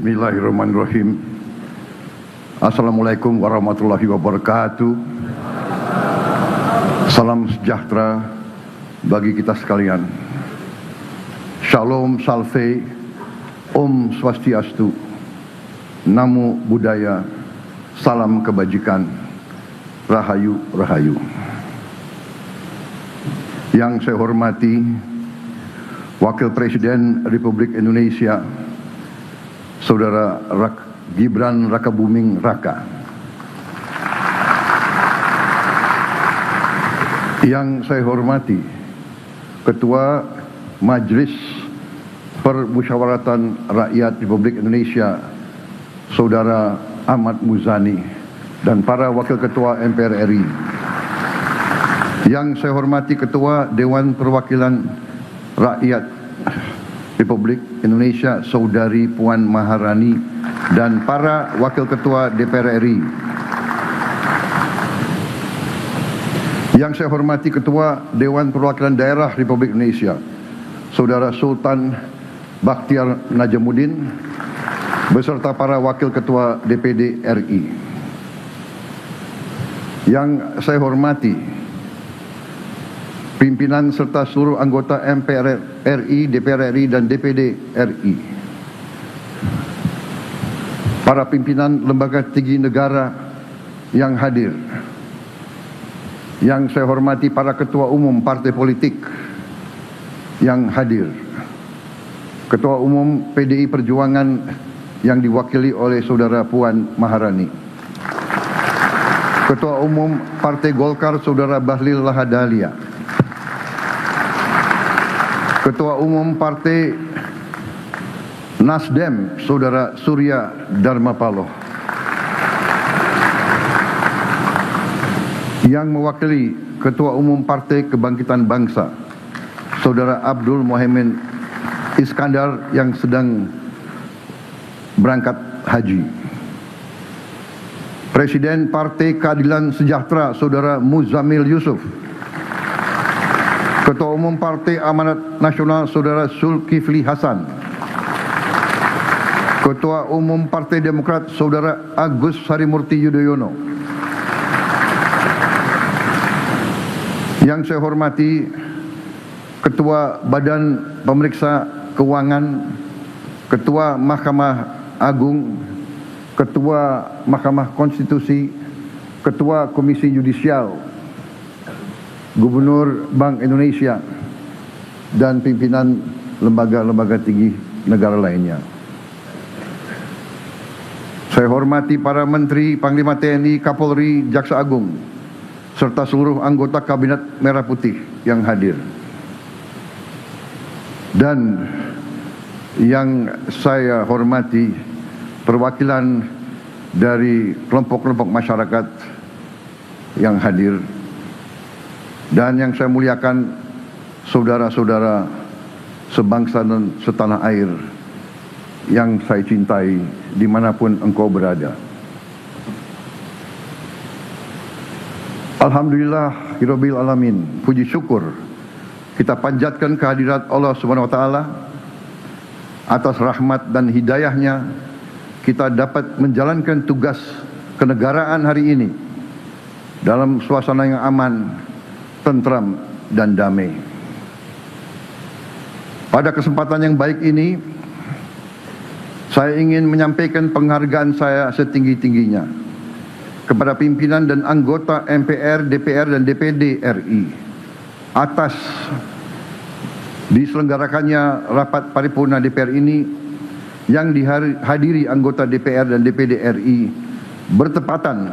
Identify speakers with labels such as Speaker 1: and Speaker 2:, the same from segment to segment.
Speaker 1: Bismillahirrahmanirrahim. Assalamualaikum warahmatullahi wabarakatuh. Salam sejahtera bagi kita sekalian. Shalom, salve, Om Swastiastu, Namo Buddhaya, salam kebajikan, Rahayu, Rahayu. Yang saya hormati Wakil Presiden Republik Indonesia, Saudara Gibran Rakabuming Raka. Yang saya hormati Ketua Majelis Permusyawaratan Rakyat Republik Indonesia, Saudara Ahmad Muzani, dan para Wakil Ketua MPR RI. Yang saya hormati Ketua Dewan Perwakilan Rakyat Republik Indonesia, Saudari Puan Maharani, dan para Wakil Ketua DPR RI. Yang saya hormati Ketua Dewan Perwakilan Daerah Republik Indonesia, Saudara Sultan Bakhtiar Najamuddin, beserta para Wakil Ketua DPD RI. Yang saya hormati pimpinan serta seluruh anggota MPR RI, DPR RI, dan DPD RI. Para pimpinan lembaga tinggi negara yang hadir. Yang saya hormati para ketua umum partai politik yang hadir. Ketua umum PDI Perjuangan yang diwakili oleh Saudara Puan Maharani. Ketua umum Partai Golkar Saudara Bahlil Lahadalia. Ketua Umum Partai Nasdem, Saudara Surya Dharma Paloh. Yang mewakili Ketua Umum Partai Kebangkitan Bangsa, Saudara Abdul Muhaimin Iskandar yang sedang berangkat haji. Presiden Partai Keadilan Sejahtera, Saudara Muzamil Yusuf. Ketua Umum Partai Amanat Nasional, Saudara Zulkifli Hasan. Ketua Umum Partai Demokrat, Saudara Agus Harimurti Yudhoyono. Yang saya hormati Ketua Badan Pemeriksa Keuangan, Ketua Mahkamah Agung, Ketua Mahkamah Konstitusi, Ketua Komisi Yudisial, Gubernur Bank Indonesia, dan pimpinan lembaga-lembaga tinggi negara lainnya. Saya hormati para Menteri, Panglima TNI, Kapolri, Jaksa Agung, serta seluruh anggota Kabinet Merah Putih yang hadir. Dan yang saya hormati perwakilan dari kelompok-kelompok masyarakat yang hadir. Dan yang saya muliakan saudara-saudara sebangsa dan setanah air yang saya cintai dimanapun engkau berada. Alhamdulillah Rabbil Alamin. Puji syukur kita panjatkan kehadirat Allah Subhanahu wa Ta'ala. Atas rahmat dan hidayahnya kita dapat menjalankan tugas kenegaraan hari ini dalam suasana yang aman, tentram, dan damai. Pada kesempatan yang baik ini, saya ingin menyampaikan penghargaan saya setinggi-tingginya kepada pimpinan dan anggota MPR, DPR, dan DPD RI atas diselenggarakannya rapat paripurna DPR ini yang dihadiri anggota DPR dan DPD RI bertepatan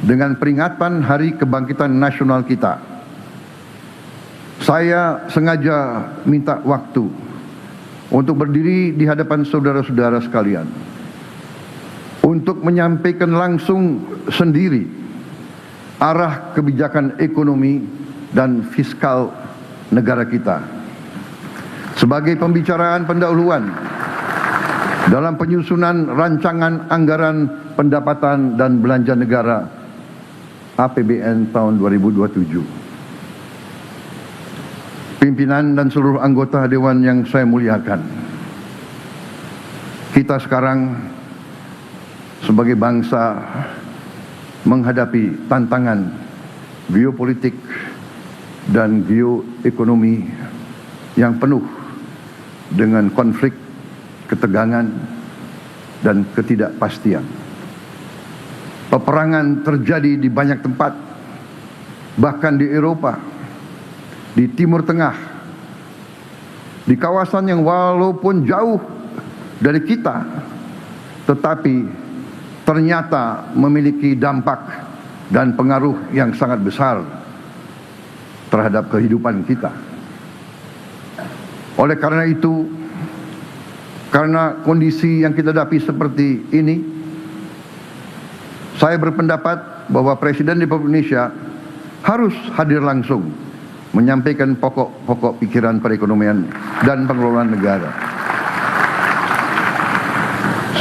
Speaker 1: dengan peringatan Hari Kebangkitan Nasional kita. Saya sengaja minta waktu untuk berdiri di hadapan saudara-saudara sekalian untuk menyampaikan langsung sendiri arah kebijakan ekonomi dan fiskal negara kita sebagai pembicaraan pendahuluan dalam penyusunan rancangan anggaran pendapatan dan belanja negara APBN tahun 2027. Pimpinan dan seluruh anggota Dewan yang saya muliakan, Kita sekarang sebagai bangsa menghadapi tantangan geopolitik dan geoekonomi yang penuh dengan konflik, ketegangan, dan ketidakpastian. Peperangan terjadi di banyak tempat, bahkan di Eropa, di Timur Tengah, di kawasan yang walaupun jauh dari kita, tetapi ternyata memiliki dampak dan pengaruh yang sangat besar terhadap kehidupan kita. Oleh karena itu, karena kondisi yang kita hadapi seperti ini, saya berpendapat bahwa Presiden Republik Indonesia harus hadir langsung menyampaikan pokok-pokok pikiran perekonomian dan pengelolaan negara.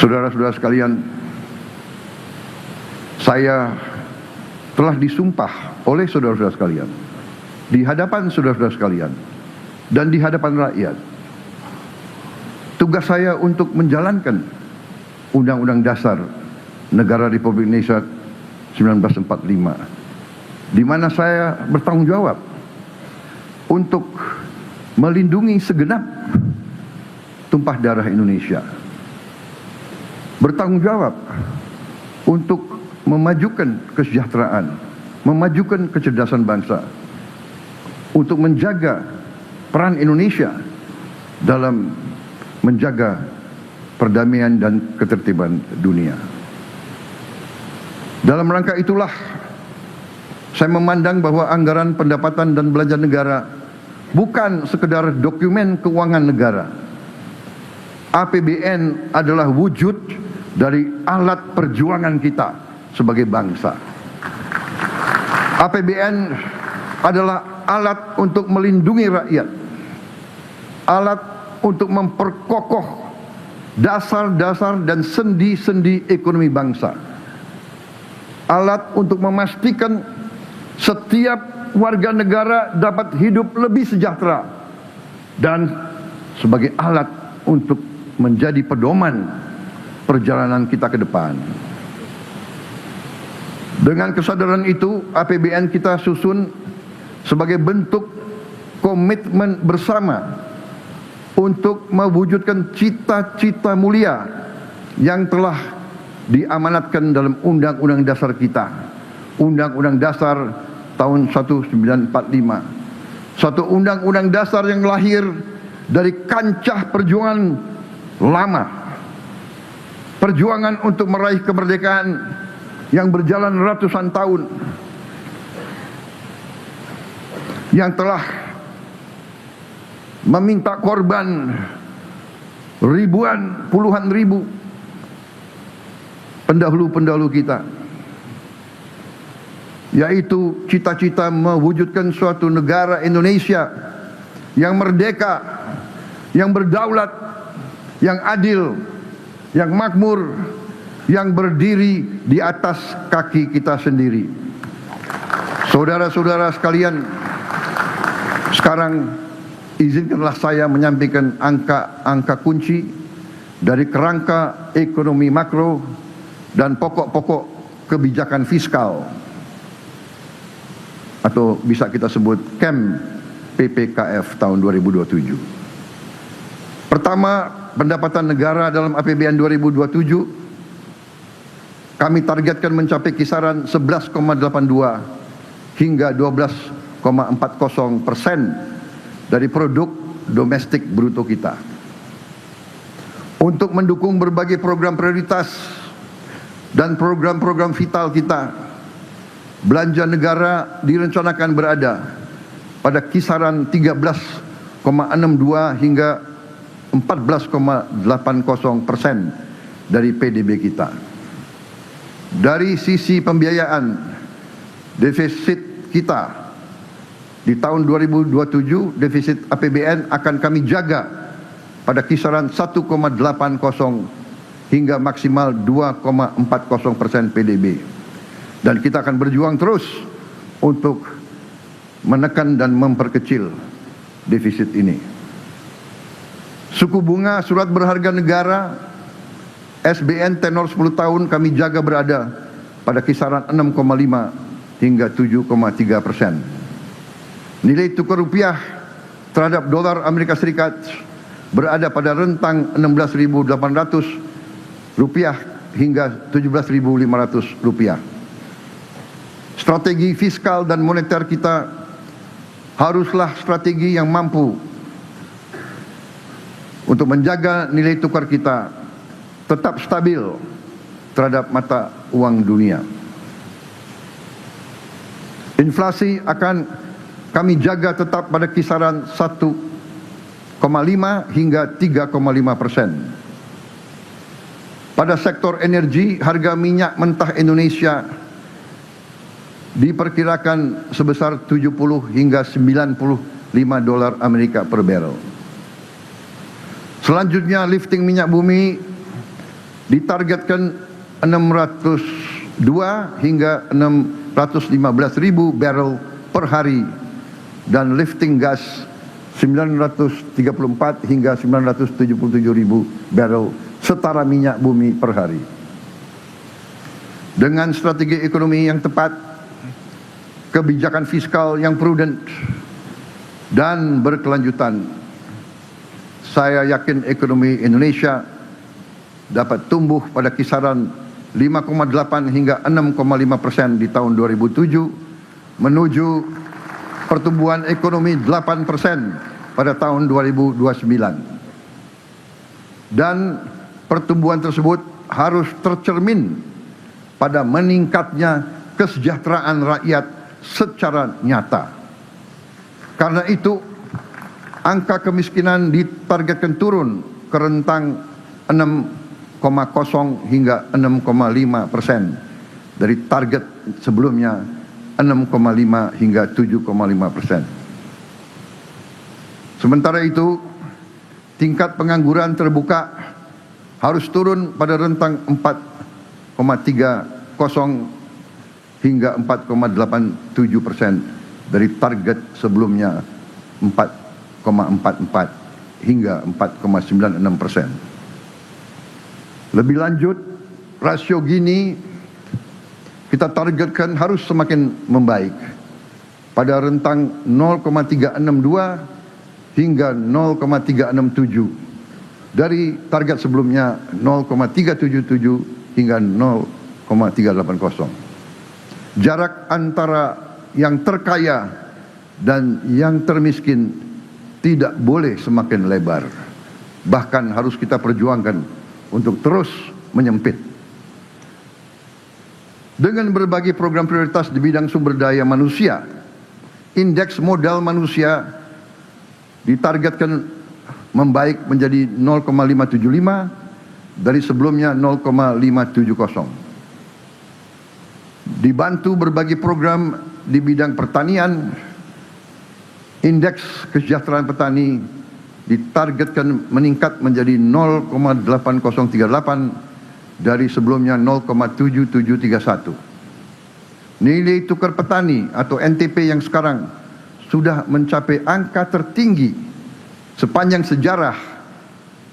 Speaker 1: Saudara-saudara sekalian, saya telah disumpah oleh saudara-saudara sekalian, di hadapan saudara-saudara sekalian, dan di hadapan rakyat. Tugas saya untuk menjalankan Undang-Undang Dasar Negara Republik Indonesia 1945, di mana saya bertanggung jawab untuk melindungi segenap tumpah darah Indonesia, bertanggung jawab untuk memajukan kesejahteraan, memajukan kecerdasan bangsa, untuk menjaga peran Indonesia dalam menjaga perdamaian dan ketertiban dunia. Dalam rangka itulah saya memandang bahwa anggaran pendapatan dan belanja negara bukan sekedar dokumen keuangan negara. APBN adalah wujud dari alat perjuangan kita sebagai bangsa. APBN adalah alat untuk melindungi rakyat, alat untuk memperkokoh dasar-dasar dan sendi-sendi ekonomi bangsa, alat untuk memastikan setiap warga negara dapat hidup lebih sejahtera, dan sebagai alat untuk menjadi pedoman perjalanan kita ke depan. Dengan kesadaran itu, APBN kita susun sebagai bentuk komitmen bersama untuk mewujudkan cita-cita mulia yang telah diamanatkan dalam Undang-Undang Dasar kita, Undang-Undang Dasar tahun 1945. Suatu Undang-Undang Dasar yang lahir dari kancah perjuangan lama, perjuangan untuk meraih kemerdekaan yang berjalan ratusan tahun, yang telah meminta korban ribuan, puluhan ribu pendahulu-pendahulu kita, yaitu cita-cita mewujudkan suatu negara Indonesia yang merdeka, yang berdaulat, yang adil, yang makmur, yang berdiri di atas kaki kita sendiri. Saudara-saudara sekalian, sekarang izinkanlah saya menyampaikan angka-angka kunci dari kerangka ekonomi makro dan pokok-pokok kebijakan fiskal, atau bisa kita sebut KEM PPKF tahun 2027. Pertama, pendapatan negara dalam APBN 2027 kami targetkan mencapai kisaran 11,82 hingga 12,40% dari produk domestik bruto kita. Untuk mendukung berbagai program prioritas dan program-program vital kita, belanja negara direncanakan berada pada kisaran 13,62 hingga 14,80% dari PDB kita. Dari sisi pembiayaan, defisit kita di tahun 2027, defisit APBN akan kami jaga pada kisaran 1,80 hingga maksimal 2,40% PDB. Dan kita akan berjuang terus untuk menekan dan memperkecil defisit ini. Suku bunga surat berharga negara SBN tenor 10 tahun kami jaga berada pada kisaran 6,5 hingga 7,3%. Nilai tukar rupiah terhadap dolar Amerika Serikat berada pada rentang 16.800 rupiah hingga 17.500 rupiah. Strategi fiskal dan moneter kita haruslah strategi yang mampu untuk menjaga nilai tukar kita tetap stabil terhadap mata uang dunia. Inflasi akan kami jaga tetap pada kisaran 1,5 hingga 3,5%. Pada sektor energi, harga minyak mentah Indonesia diperkirakan sebesar 70 hingga 95 dolar Amerika per barrel. Selanjutnya, lifting minyak bumi ditargetkan 602 hingga 615.000 barrel per hari dan lifting gas 934 hingga 977.000 barrel setara minyak bumi per hari. Dengan strategi ekonomi yang tepat, kebijakan fiskal yang prudent dan berkelanjutan, saya yakin ekonomi Indonesia dapat tumbuh pada kisaran 5,8 hingga 6,5% di tahun 2007 menuju pertumbuhan ekonomi 8% pada tahun 2029. Dan pertumbuhan tersebut harus tercermin pada meningkatnya kesejahteraan rakyat secara nyata. Karena itu, angka kemiskinan ditargetkan turun ke rentang 6,0 hingga 6,5% dari target sebelumnya 6,5 hingga 7,5%. Sementara itu, tingkat pengangguran terbuka harus turun pada rentang 4,30 hingga 4,87% dari target sebelumnya 4,44 hingga 4,96%. Lebih lanjut, rasio Gini kita targetkan harus semakin membaik pada rentang 0,362 hingga 0,367 dari target sebelumnya 0,377 hingga 0,380. Jarak antara yang terkaya dan yang termiskin tidak boleh semakin lebar, bahkan harus kita perjuangkan untuk terus menyempit. Dengan berbagai program prioritas di bidang sumber daya manusia, indeks modal manusia ditargetkan membaik menjadi 0,575 dari sebelumnya 0,570. Dibantu berbagai program di bidang pertanian, indeks kesejahteraan petani ditargetkan meningkat menjadi 0,8038 dari sebelumnya 0,7731. Nilai tukar petani atau NTP yang sekarang sudah mencapai angka tertinggi sepanjang sejarah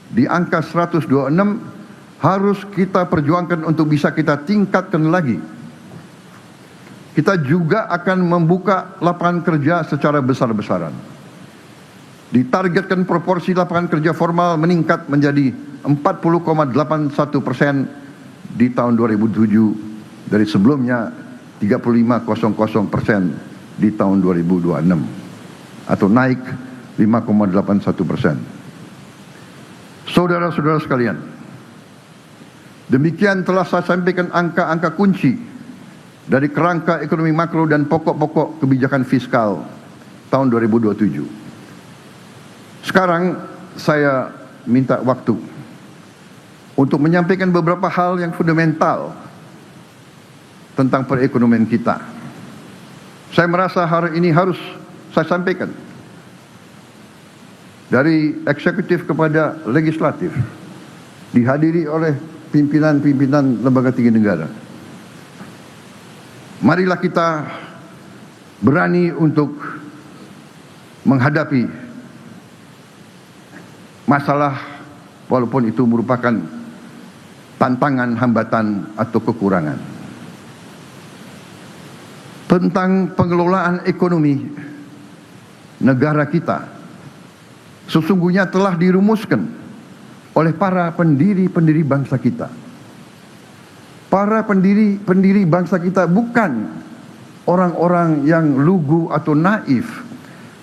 Speaker 1: di angka 126, harus kita perjuangkan untuk bisa kita tingkatkan lagi. Kita juga akan membuka lapangan kerja secara besar-besaran. Ditargetkan proporsi lapangan kerja formal meningkat menjadi 40,81% di tahun 2007 dari sebelumnya 35,00% di tahun 2026 atau naik 5,81%. Saudara-saudara sekalian, demikian telah saya sampaikan angka-angka kunci dari kerangka ekonomi makro dan pokok-pokok kebijakan fiskal tahun 2027. Sekarang saya minta waktu untuk menyampaikan beberapa hal yang fundamental tentang perekonomian kita. Saya merasa hari ini harus saya sampaikan dari eksekutif kepada legislatif, dihadiri oleh pimpinan-pimpinan lembaga tinggi negara. Marilah kita berani untuk menghadapi masalah walaupun itu merupakan tantangan, hambatan, atau kekurangan. Tentang pengelolaan ekonomi negara kita sesungguhnya telah dirumuskan oleh para pendiri bangsa kita. Para pendiri bangsa kita bukan orang-orang yang lugu atau naif.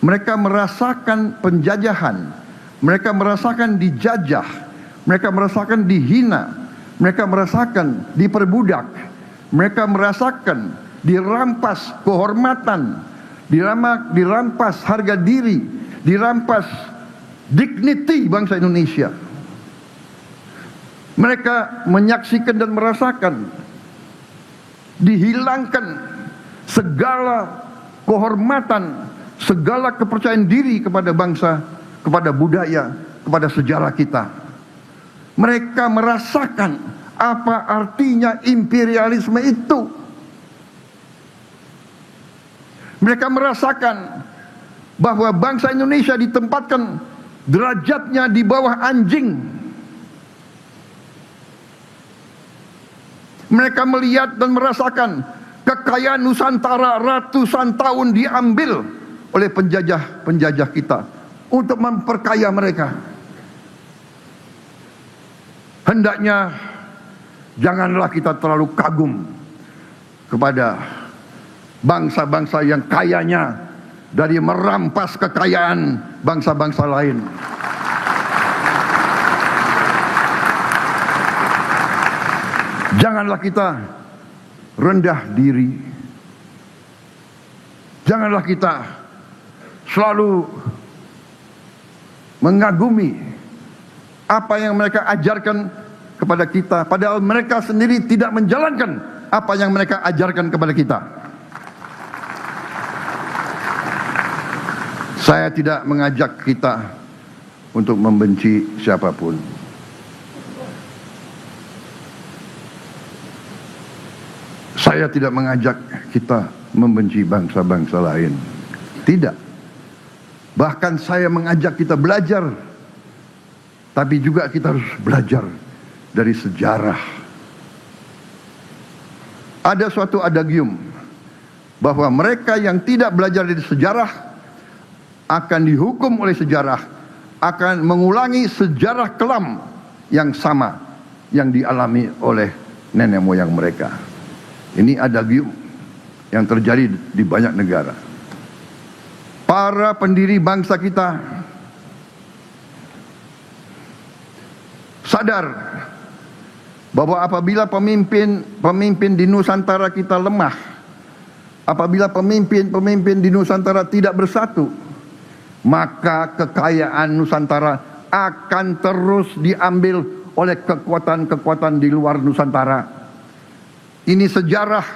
Speaker 1: Mereka merasakan penjajahan, mereka merasakan dijajah, mereka merasakan dihina, mereka merasakan diperbudak, mereka merasakan dirampas kehormatan, dirampas harga diri, dirampas dignity bangsa Indonesia. Mereka menyaksikan dan merasakan dihilangkan segala kehormatan, segala kepercayaan diri kepada bangsa, kepada budaya, kepada sejarah kita. Mereka merasakan apa artinya imperialisme itu. Mereka merasakan bahwa bangsa Indonesia ditempatkan derajatnya di bawah anjing. Mereka melihat dan merasakan kekayaan Nusantara ratusan tahun diambil oleh penjajah kita untuk memperkaya mereka. Hendaknya janganlah kita terlalu kagum kepada bangsa-bangsa yang kayanya dari merampas kekayaan bangsa-bangsa lain. Janganlah kita rendah diri. Janganlah kita selalu mengagumi apa yang mereka ajarkan kepada kita, padahal mereka sendiri tidak menjalankan apa yang mereka ajarkan kepada kita. Saya tidak mengajak kita untuk membenci siapapun. Saya tidak mengajak kita membenci bangsa-bangsa lain. Tidak. Bahkan saya mengajak kita belajar. Tapi juga kita harus belajar dari sejarah. Ada suatu adagium bahwa mereka yang tidak belajar dari sejarah akan dihukum oleh sejarah, akan mengulangi sejarah kelam yang sama yang dialami oleh nenek moyang mereka. Ini adagium yang terjadi di banyak negara. Para pendiri bangsa kita sadar bahwa apabila pemimpin di Nusantara kita lemah, apabila pemimpin di Nusantara tidak bersatu, maka kekayaan Nusantara akan terus diambil oleh kekuatan-kekuatan di luar Nusantara. Ini sejarah,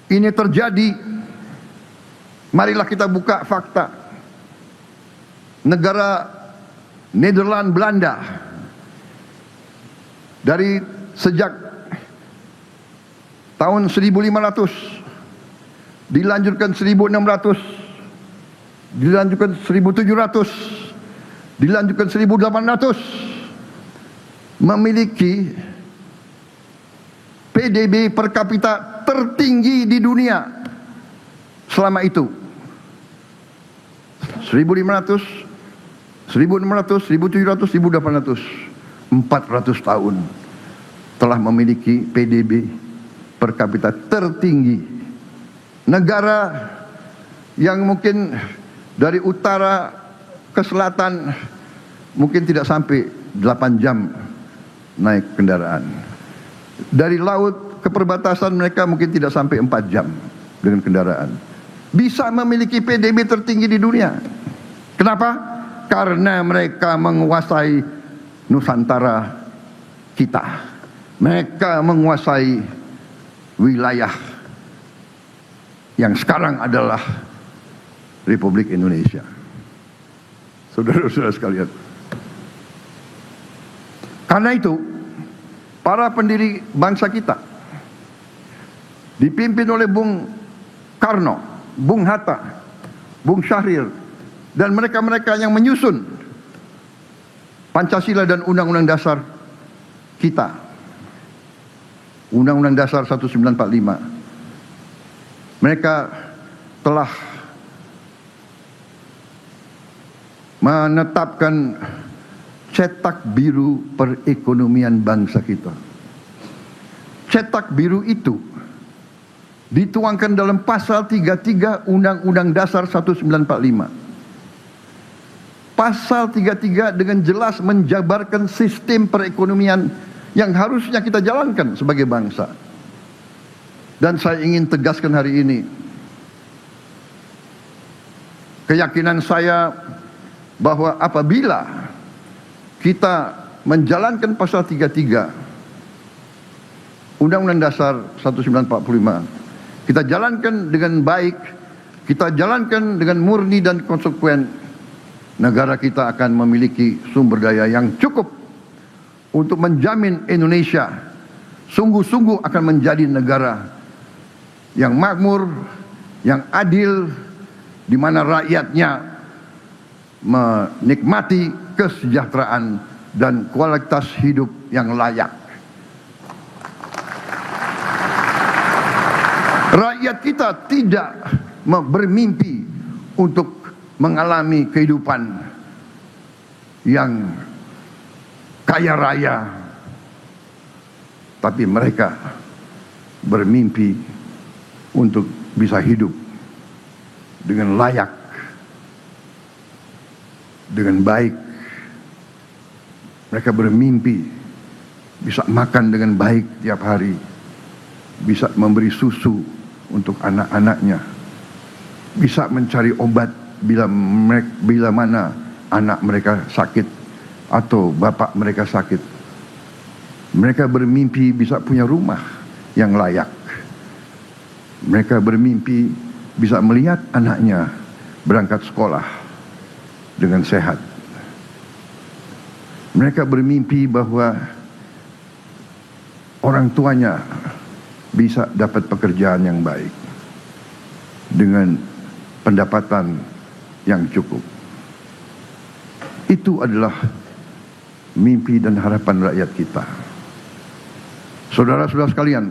Speaker 1: ini terjadi. Marilah kita buka fakta. Negara Nederland, Belanda, dari sejak tahun 1500, dilanjutkan 1600, dilanjutkan 1700, dilanjutkan 1800, memiliki PDB per kapita tertinggi di dunia selama itu. 1500, 1600, 1700, 1800, 400 tahun telah memiliki PDB per kapita tertinggi. Negara yang mungkin dari utara ke selatan mungkin tidak sampai 8 jam naik kendaraan. Dari laut ke perbatasan mereka mungkin tidak sampai 4 jam dengan kendaraan. Bisa memiliki PDB tertinggi di dunia. Kenapa? Karena mereka menguasai Nusantara kita. Mereka menguasai wilayah yang sekarang adalah Republik Indonesia. Saudara-saudara sekalian. Karena itu, para pendiri bangsa kita dipimpin oleh Bung Karno, Bung Hatta, Bung Syahrir, dan mereka-mereka yang menyusun Pancasila dan Undang-Undang Dasar kita. Undang-Undang Dasar 1945. Mereka telah menetapkan cetak biru perekonomian bangsa kita. Cetak biru itu dituangkan dalam pasal 33 Undang-Undang Dasar 1945. Pasal 33 dengan jelas menjabarkan sistem perekonomian yang harusnya kita jalankan sebagai bangsa. Dan saya ingin tegaskan hari ini, keyakinan saya bahwa apabila kita menjalankan pasal 33 Undang-Undang Dasar 1945, kita jalankan dengan baik, kita jalankan dengan murni dan konsekuen, negara kita akan memiliki sumber daya yang cukup untuk menjamin Indonesia sungguh-sungguh akan menjadi negara yang makmur, yang adil, di mana rakyatnya menikmati kesejahteraan dan kualitas hidup yang layak. Rakyat kita tidak bermimpi untuk mengalami kehidupan yang kaya raya, tapi mereka bermimpi untuk bisa hidup dengan layak, dengan baik. Mereka bermimpi bisa makan dengan baik tiap hari, bisa memberi susu untuk anak-anaknya, bisa mencari obat bila mana anak mereka sakit atau bapak mereka sakit. Mereka bermimpi bisa punya rumah yang layak. Mereka bermimpi bisa melihat anaknya berangkat sekolah dengan sehat. Mereka bermimpi bahwa orang tuanya bisa dapat pekerjaan yang baik dengan pendapatan yang cukup. Itu adalah mimpi dan harapan rakyat kita. Saudara-saudara sekalian,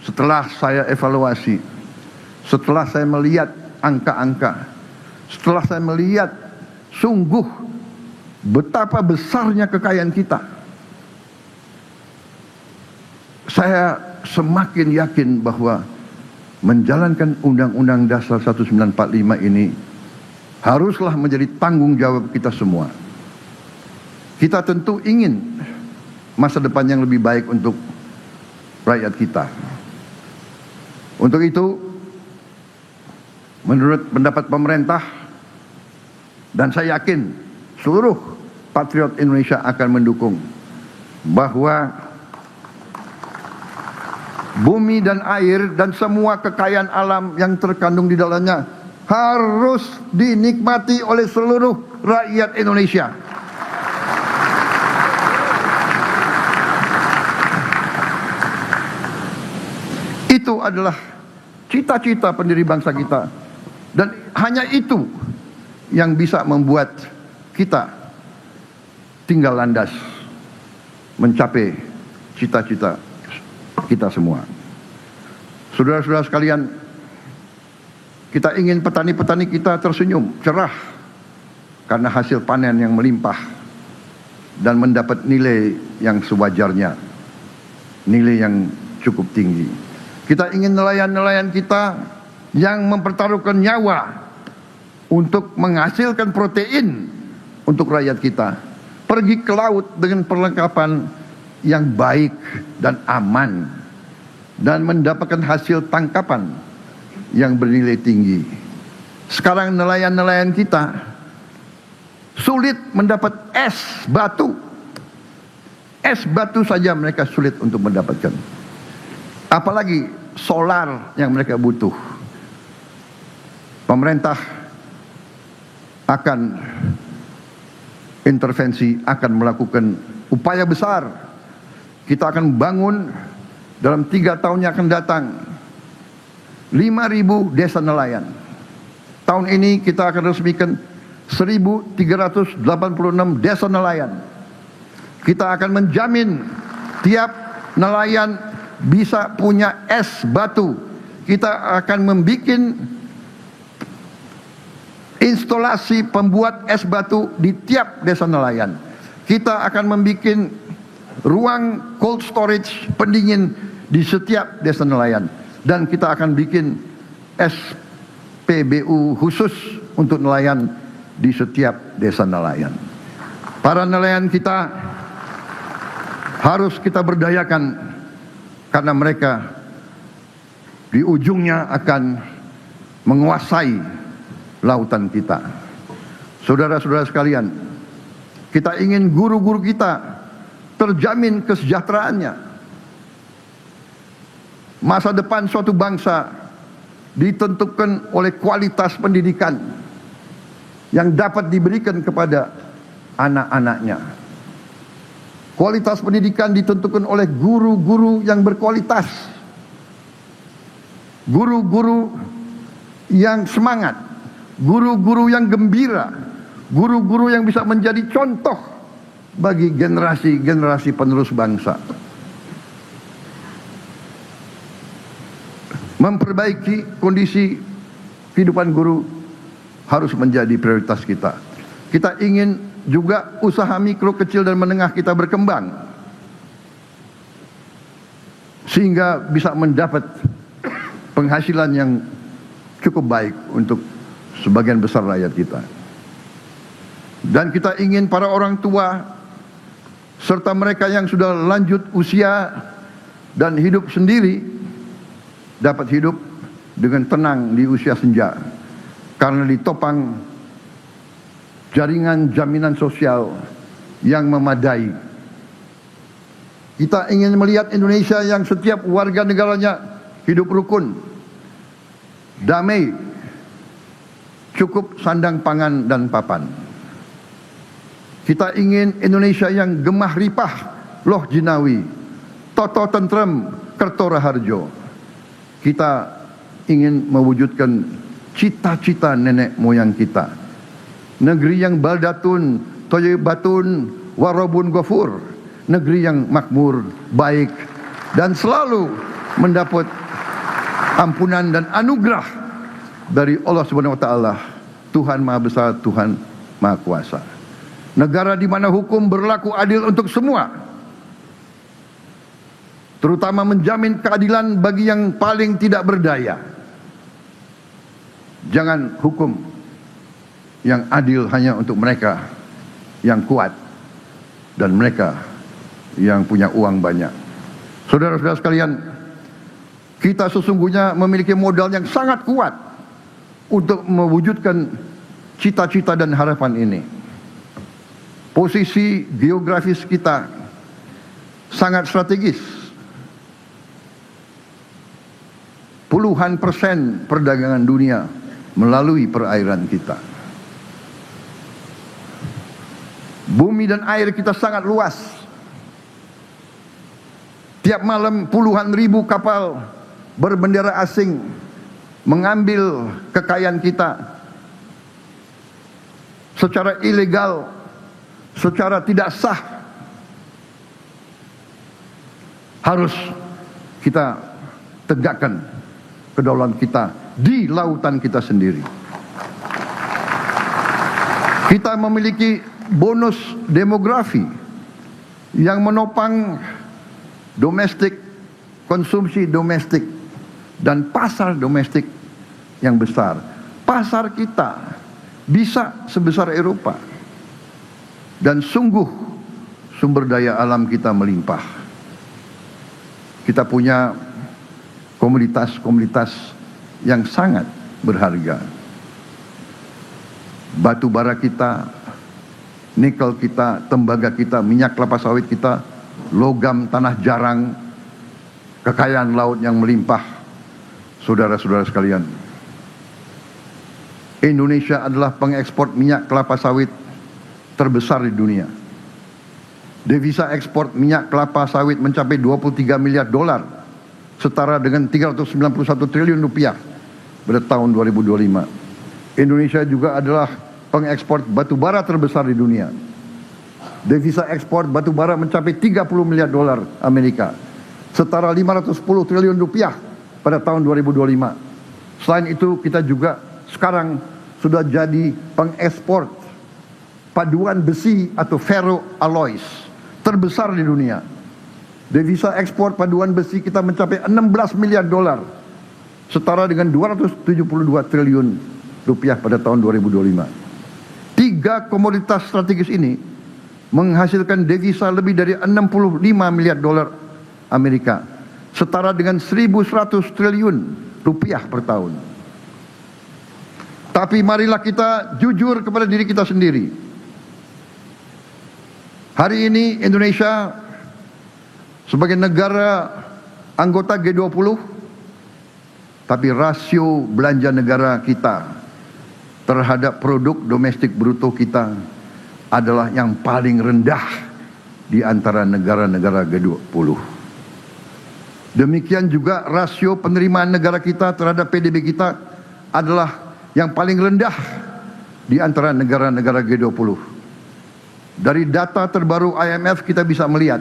Speaker 1: setelah saya evaluasi, setelah saya melihat angka-angka, setelah saya melihat sungguh betapa besarnya kekayaan kita, saya semakin yakin bahwa menjalankan Undang-Undang Dasar 1945 ini haruslah menjadi tanggung jawab kita semua. Kita tentu ingin masa depan yang lebih baik untuk rakyat kita. Untuk itu, menurut pendapat pemerintah, dan saya yakin seluruh patriot Indonesia akan mendukung, bahwa bumi dan air dan semua kekayaan alam yang terkandung di dalamnya harus dinikmati oleh seluruh rakyat Indonesia. Itu adalah cita-cita pendiri bangsa kita, dan hanya itu yang bisa membuat kita tinggal landas mencapai cita-cita kita semua. Saudara-saudara sekalian, kita ingin petani-petani kita tersenyum, cerah karena hasil panen yang melimpah dan mendapat nilai yang sewajarnya, nilai yang cukup tinggi. Kita ingin nelayan-nelayan kita yang mempertaruhkan nyawa untuk menghasilkan protein untuk rakyat kita, pergi ke laut dengan perlengkapan yang baik dan aman, dan mendapatkan hasil tangkapan yang bernilai tinggi. Sekarang nelayan-nelayan kita sulit mendapat es batu. Es batu saja mereka sulit untuk mendapatkan, apalagi solar yang mereka butuh. Pemerintah akan intervensi, akan melakukan upaya besar. Kita akan bangun dalam 3 tahun yang akan datang 5.000 desa nelayan. Tahun ini kita akan resmikan 1.386 desa nelayan. Kita akan menjamin tiap nelayan bisa punya es batu. Kita akan membuat instalasi pembuat es batu di tiap desa nelayan. Kita akan membuat ruang cold storage pendingin di setiap desa nelayan. Dan kita akan bikin SPBU khusus untuk nelayan di setiap desa nelayan. Para nelayan kita harus kita berdayakan, karena mereka di ujungnya akan menguasai lautan kita. Saudara-saudara sekalian, kita ingin guru-guru kita terjamin kesejahteraannya. Masa depan suatu bangsa ditentukan oleh kualitas pendidikan yang dapat diberikan kepada anak-anaknya. Kualitas pendidikan ditentukan oleh guru-guru yang berkualitas, guru-guru yang semangat, guru-guru yang gembira, guru-guru yang bisa menjadi contoh bagi generasi-generasi penerus bangsa. Memperbaiki kondisi kehidupan guru harus menjadi prioritas kita. Kita ingin juga usaha mikro, kecil dan menengah kita berkembang, sehingga bisa mendapat penghasilan yang cukup baik untuk sebagian besar rakyat kita. Dan kita ingin para orang tua serta mereka yang sudah lanjut usia dan hidup sendiri dapat hidup dengan tenang di usia senja, karena ditopang jaringan jaminan sosial yang memadai. Kita ingin melihat Indonesia yang setiap warga negaranya hidup rukun, damai, cukup sandang pangan dan papan. Kita ingin Indonesia yang gemah ripah, loh jinawi, toto tentrem, kerto raharjo. Kita ingin mewujudkan cita-cita nenek moyang kita. Negeri yang baldatun, toyebatun, warobun gofur. Negeri yang makmur, baik, dan selalu mendapat ampunan dan anugerah dari Allah Subhanahu wa taala, Tuhan Maha Besar, Tuhan Maha Kuasa. Negara di mana hukum berlaku adil untuk semua, terutama menjamin keadilan bagi yang paling tidak berdaya. Jangan hukum yang adil hanya untuk mereka yang kuat dan mereka yang punya uang banyak. Saudara-saudara sekalian, kita sesungguhnya memiliki modal yang sangat kuat untuk mewujudkan cita-cita dan harapan ini. Posisi geografis kita sangat strategis. Puluhan persen perdagangan dunia melalui perairan kita. Bumi dan air kita sangat luas. Tiap malam puluhan ribu kapal berbendera asing mengambil kekayaan kita secara ilegal, secara tidak sah. Harus kita tegakkan kedaulatan kita di lautan kita sendiri. Kita memiliki bonus demografi yang menopang domestik, konsumsi domestik, dan pasar domestik yang besar. Pasar kita bisa sebesar Eropa, dan sungguh sumber daya alam kita melimpah. Kita punya komunitas-komunitas yang sangat berharga. Batu bara kita, nikel kita, tembaga kita, minyak kelapa sawit kita, logam tanah jarang, kekayaan laut yang melimpah. Saudara-saudara sekalian, Indonesia adalah pengekspor minyak kelapa sawit terbesar di dunia. Devisa ekspor minyak kelapa sawit mencapai 23 miliar dolar, setara dengan 391 triliun rupiah pada tahun 2025. Indonesia juga adalah pengekspor batu bara terbesar di dunia. Devisa ekspor batu bara mencapai 30 miliar dolar Amerika, setara 510 triliun rupiah pada tahun 2025. Selain itu, kita juga sekarang sudah jadi pengekspor paduan besi atau ferroalloys terbesar di dunia. Devisa ekspor paduan besi kita mencapai 16 miliar dolar, setara dengan 272 triliun rupiah pada tahun 2025. Tiga komoditas strategis ini menghasilkan devisa lebih dari 65 miliar dolar Amerika, setara dengan 1.100 triliun rupiah per tahun. Tapi marilah kita jujur kepada diri kita sendiri. Hari ini Indonesia sebagai negara anggota G20, tapi rasio belanja negara kita terhadap produk domestik bruto kita adalah yang paling rendah di antara negara-negara G20. Demikian juga rasio penerimaan negara kita terhadap PDB kita adalah yang paling rendah di antara negara-negara G20. Dari data terbaru IMF kita bisa melihat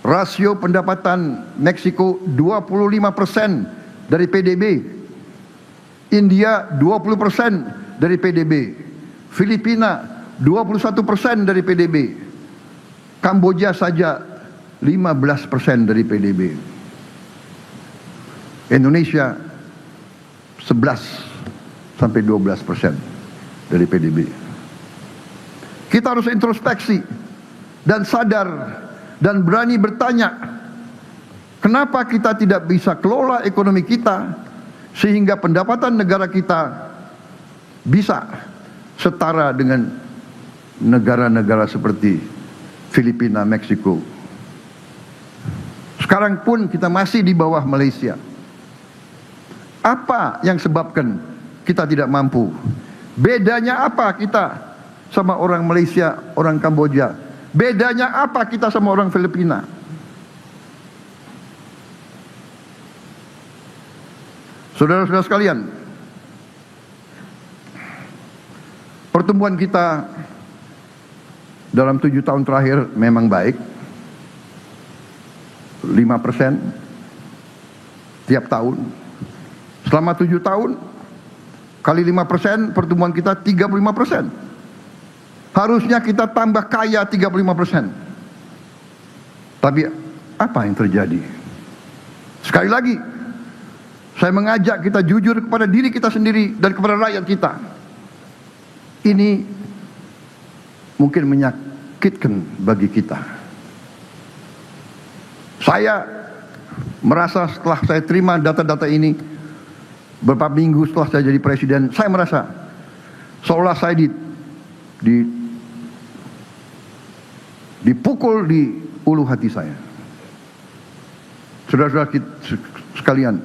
Speaker 1: rasio pendapatan Meksiko 25% dari PDB, India 20% dari PDB, Filipina 21% dari PDB, Kamboja saja 15% dari PDB, Indonesia 11 sampai 12% dari PDB. Kita harus introspeksi dan sadar dan berani bertanya, kenapa kita tidak bisa kelola ekonomi kita sehingga pendapatan negara kita bisa setara dengan negara-negara seperti Filipina, Meksiko. Sekarang pun kita masih di bawah Malaysia. Apa yang sebabkan kita tidak mampu? Bedanya apa kita sama orang Malaysia, orang Kamboja? Bedanya apa kita sama orang Filipina? Saudara-saudara sekalian, pertumbuhan kita dalam 7 tahun terakhir memang baik, 5% tiap tahun. Selama 7 tahun kali 5%, pertumbuhan kita 35%. Harusnya kita tambah kaya 35%. Tapi apa yang terjadi? Sekali lagi, saya mengajak kita jujur kepada diri kita sendiri dan kepada rakyat kita. Ini mungkin menyakitkan bagi kita. Saya merasa setelah saya terima data-data ini, beberapa minggu setelah saya jadi presiden, saya merasa seolah saya dipukul di ulu hati saya. Saudara-saudara sekalian,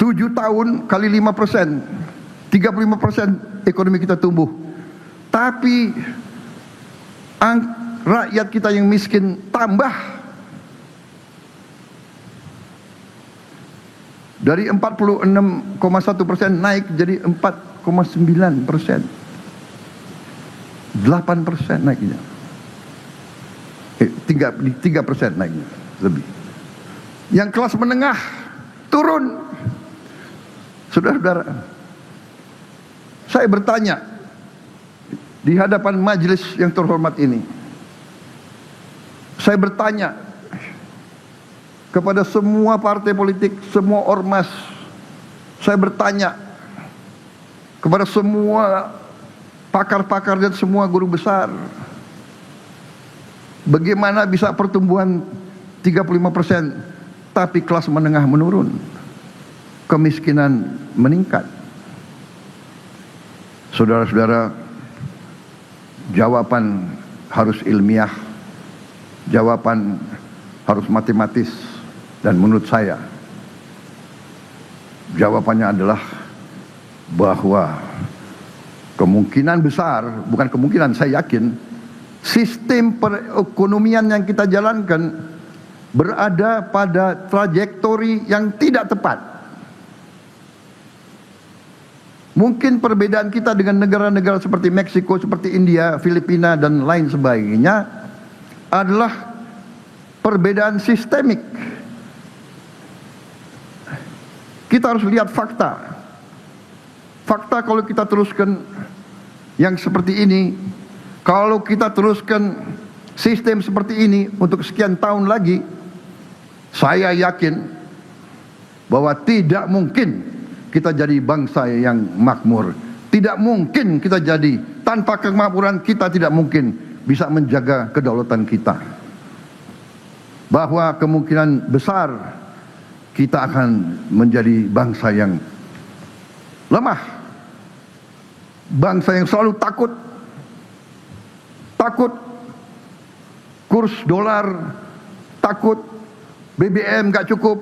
Speaker 1: 7 tahun kali 5%, 35% ekonomi kita tumbuh. Tapi rakyat kita yang miskin tambah. Dari 46,1% naik jadi 4,9%. 8% naiknya. 3% naiknya lebih. Yang kelas menengah turun. Saudara-saudara, saya bertanya di hadapan majelis yang terhormat ini, saya bertanya kepada semua partai politik, semua ormas, saya bertanya kepada semua pakar-pakar dan semua guru besar, bagaimana bisa pertumbuhan 35% tapi kelas menengah menurun, kemiskinan meningkat? Saudara-saudara, jawaban harus ilmiah, jawaban harus matematis, dan menurut saya jawabannya adalah bahwa kemungkinan besar, bukan kemungkinan, saya yakin sistem perekonomian yang kita jalankan berada pada trajektori yang tidak tepat. Mungkin perbedaan kita dengan negara-negara seperti Meksiko, seperti India, Filipina, dan lain sebagainya adalah perbedaan sistemik. Kita harus lihat fakta. Fakta kalau kita teruskan yang seperti ini, kalau kita teruskan sistem seperti ini untuk sekian tahun lagi, saya yakin bahwa tidak mungkin kita jadi bangsa yang makmur. Tidak mungkin kita jadi, tanpa kemakmuran kita tidak mungkin bisa menjaga kedaulatan kita. Bahwa kemungkinan besar kita akan menjadi bangsa yang lemah. Bangsa yang selalu takut. Takut kurs dolar, takut BBM gak cukup,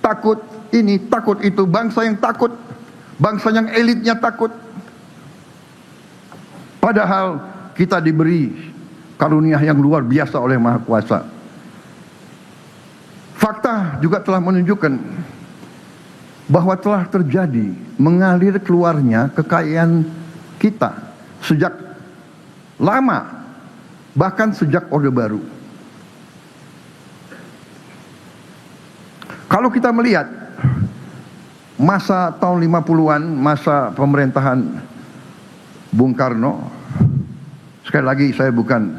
Speaker 1: takut ini, takut itu. Bangsa yang takut, bangsa yang elitnya takut. Padahal kita diberi karunia yang luar biasa oleh Maha Kuasa. Fakta juga telah menunjukkan bahwa telah terjadi mengalir keluarnya kekayaan kita sejak lama, bahkan sejak Orde Baru. Kalau kita melihat masa tahun 50-an, masa pemerintahan Bung Karno, sekali lagi saya bukan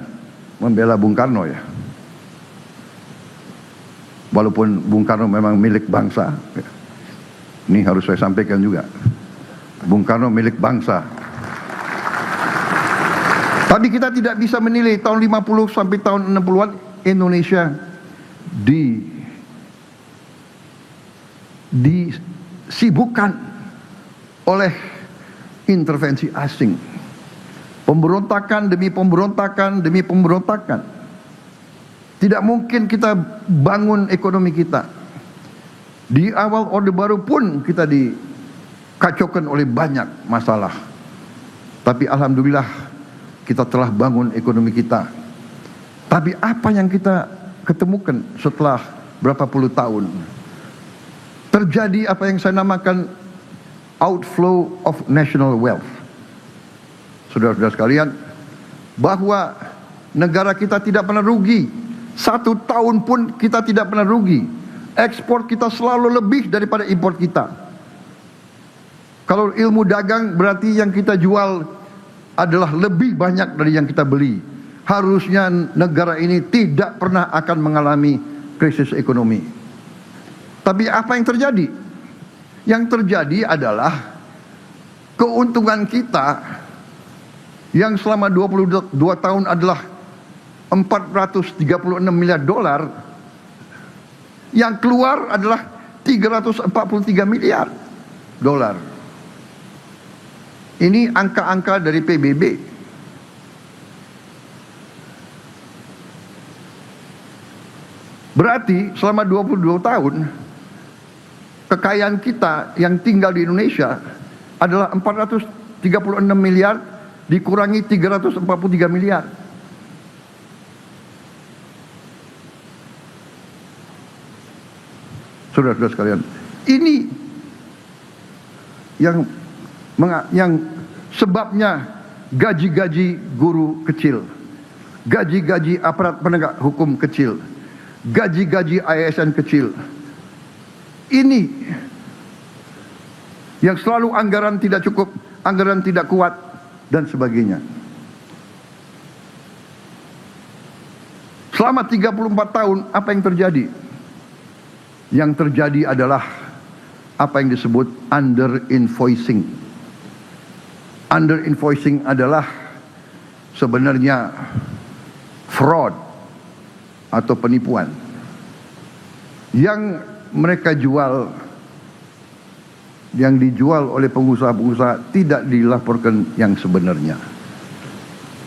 Speaker 1: membela Bung Karno ya, walaupun Bung Karno memang milik bangsa. Ini harus saya sampaikan juga, Bung Karno milik bangsa. Tapi kita tidak bisa menilai tahun 50 sampai tahun 60-an Indonesia disibukkan oleh intervensi asing. Pemberontakan demi pemberontakan demi pemberontakan. Tidak mungkin kita bangun ekonomi kita. Di awal Orde Baru pun kita dikacaukan oleh banyak masalah. Tapi alhamdulillah kita telah bangun ekonomi kita. Tapi apa yang kita ketemukan setelah berapa puluh tahun? Terjadi apa yang saya namakan outflow of national wealth. Saudara-saudara sekalian, bahwa negara kita tidak pernah rugi. 1 tahun pun kita tidak pernah rugi. Ekspor kita selalu lebih daripada impor kita. Kalau ilmu dagang berarti yang kita jual adalah lebih banyak dari yang kita beli. Harusnya negara ini tidak pernah akan mengalami krisis ekonomi. Tapi apa yang terjadi? Yang terjadi adalah keuntungan kita yang selama 22 tahun adalah 436 miliar dolar, yang keluar adalah 343 miliar dolar. Ini angka-angka dari PBB. Berarti selama 22 tahun kekayaan kita yang tinggal di Indonesia adalah 436 miliar dikurangi 343 miliar. Saudara-saudara sekalian, ini yang sebabnya gaji-gaji guru kecil, gaji-gaji aparat penegak hukum kecil, gaji-gaji ASN kecil. Ini yang selalu anggaran tidak cukup, anggaran tidak kuat, dan sebagainya. Selama 34 tahun, apa yang terjadi? Yang terjadi adalah apa yang disebut under invoicing. Under invoicing adalah sebenarnya fraud atau penipuan yang mereka jual, yang dijual oleh pengusaha-pengusaha tidak dilaporkan yang sebenarnya.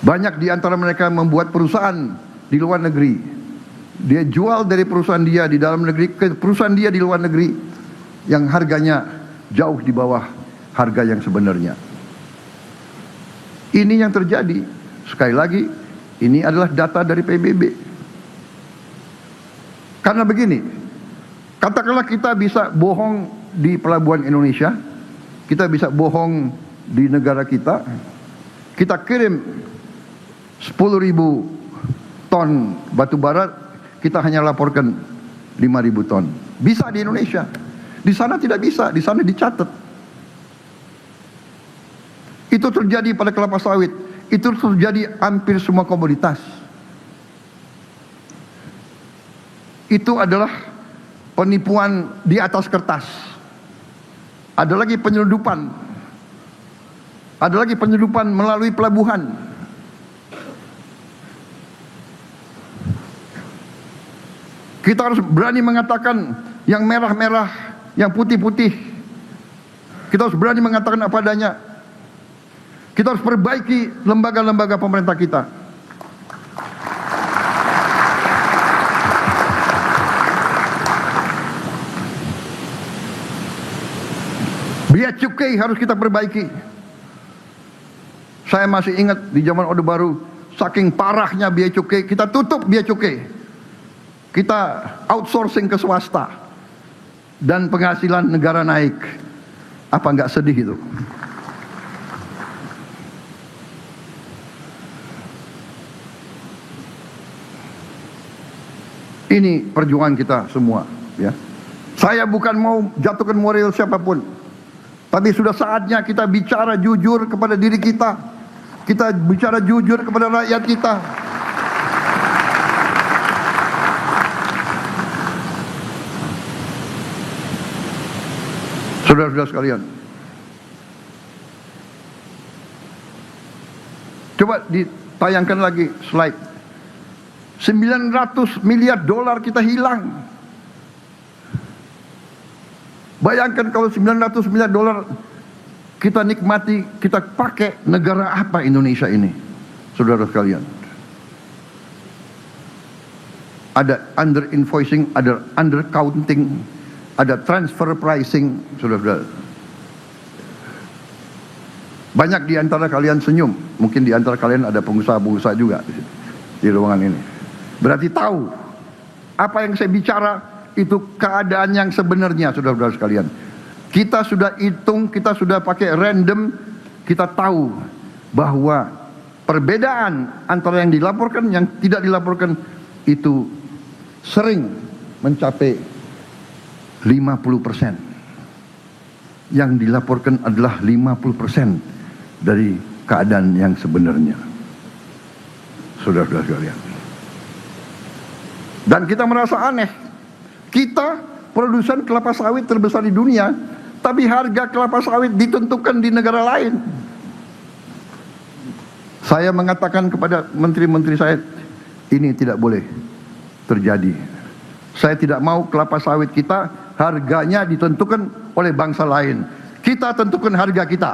Speaker 1: Banyak di antara mereka membuat perusahaan di luar negeri. Dia jual dari perusahaan dia di dalam negeri ke perusahaan dia di luar negeri yang harganya jauh di bawah harga yang sebenarnya. Ini yang terjadi. Sekali lagi, ini adalah data dari PBB. Karena begini, katakanlah kita bisa bohong di pelabuhan Indonesia, kita bisa bohong di negara kita kirim 10.000 ton batu bara, kita hanya laporkan 5.000 ton. Bisa di Indonesia. Di sana tidak bisa, di sana dicatat. Itu terjadi pada kelapa sawit. Itu terjadi hampir semua komoditas. Itu adalah penipuan di atas kertas. Ada lagi penyeludupan. Ada lagi penyeludupan melalui pelabuhan. Kita harus berani mengatakan yang merah-merah, yang putih-putih. Kita harus berani mengatakan apa adanya. Kita harus perbaiki lembaga-lembaga pemerintah kita. Biaya cukai harus kita perbaiki. Saya masih ingat di zaman Orde Baru, saking parahnya biaya cukai, kita tutup biaya cukai. Kita outsourcing ke swasta. Dan penghasilan negara naik. Apa enggak sedih itu? Ini perjuangan kita semua, ya. Saya bukan mau jatuhkan moral siapapun. Tapi sudah saatnya kita bicara jujur kepada diri kita. Kita bicara jujur kepada rakyat kita. Saudara-saudara sekalian, coba ditayangkan lagi slide. 900 miliar dolar kita hilang. Bayangkan kalau 900 miliar dolar kita nikmati, kita pakai, negara apa Indonesia ini? Saudara sekalian. Ada under invoicing, ada under counting, ada transfer pricing, saudara-saudara. Banyak di antara kalian senyum, mungkin di antara kalian ada pengusaha-pengusaha juga di ruangan ini. Berarti tahu apa yang saya bicara itu keadaan yang sebenarnya, saudara-saudara sekalian. Kita sudah hitung, kita sudah pakai random, kita tahu bahwa perbedaan antara yang dilaporkan, yang tidak dilaporkan itu sering mencapai 50%. Yang dilaporkan adalah 50% dari keadaan yang sebenarnya. Saudara-saudara sekalian. Dan kita merasa aneh. Kita produsen kelapa sawit terbesar di dunia, tapi harga kelapa sawit ditentukan di negara lain. Saya mengatakan kepada menteri-menteri saya, ini tidak boleh terjadi. Saya tidak mau kelapa sawit kita harganya ditentukan oleh bangsa lain. Kita tentukan harga kita.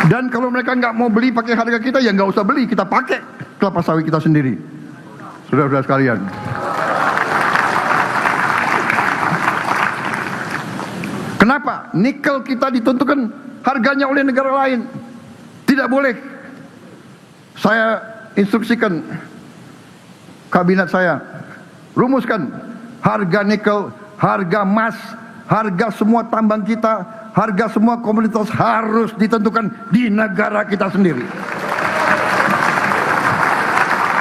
Speaker 1: Dan kalau mereka nggak mau beli pakai harga kita, ya nggak usah beli, kita pakai kelapa sawit kita sendiri. Saudara-saudara sekalian. Kenapa? Nikel kita ditentukan harganya oleh negara lain. Tidak boleh. Saya instruksikan kabinet saya, rumuskan harga nikel, harga emas, harga semua tambang kita, harga semua komoditas harus ditentukan di negara kita sendiri.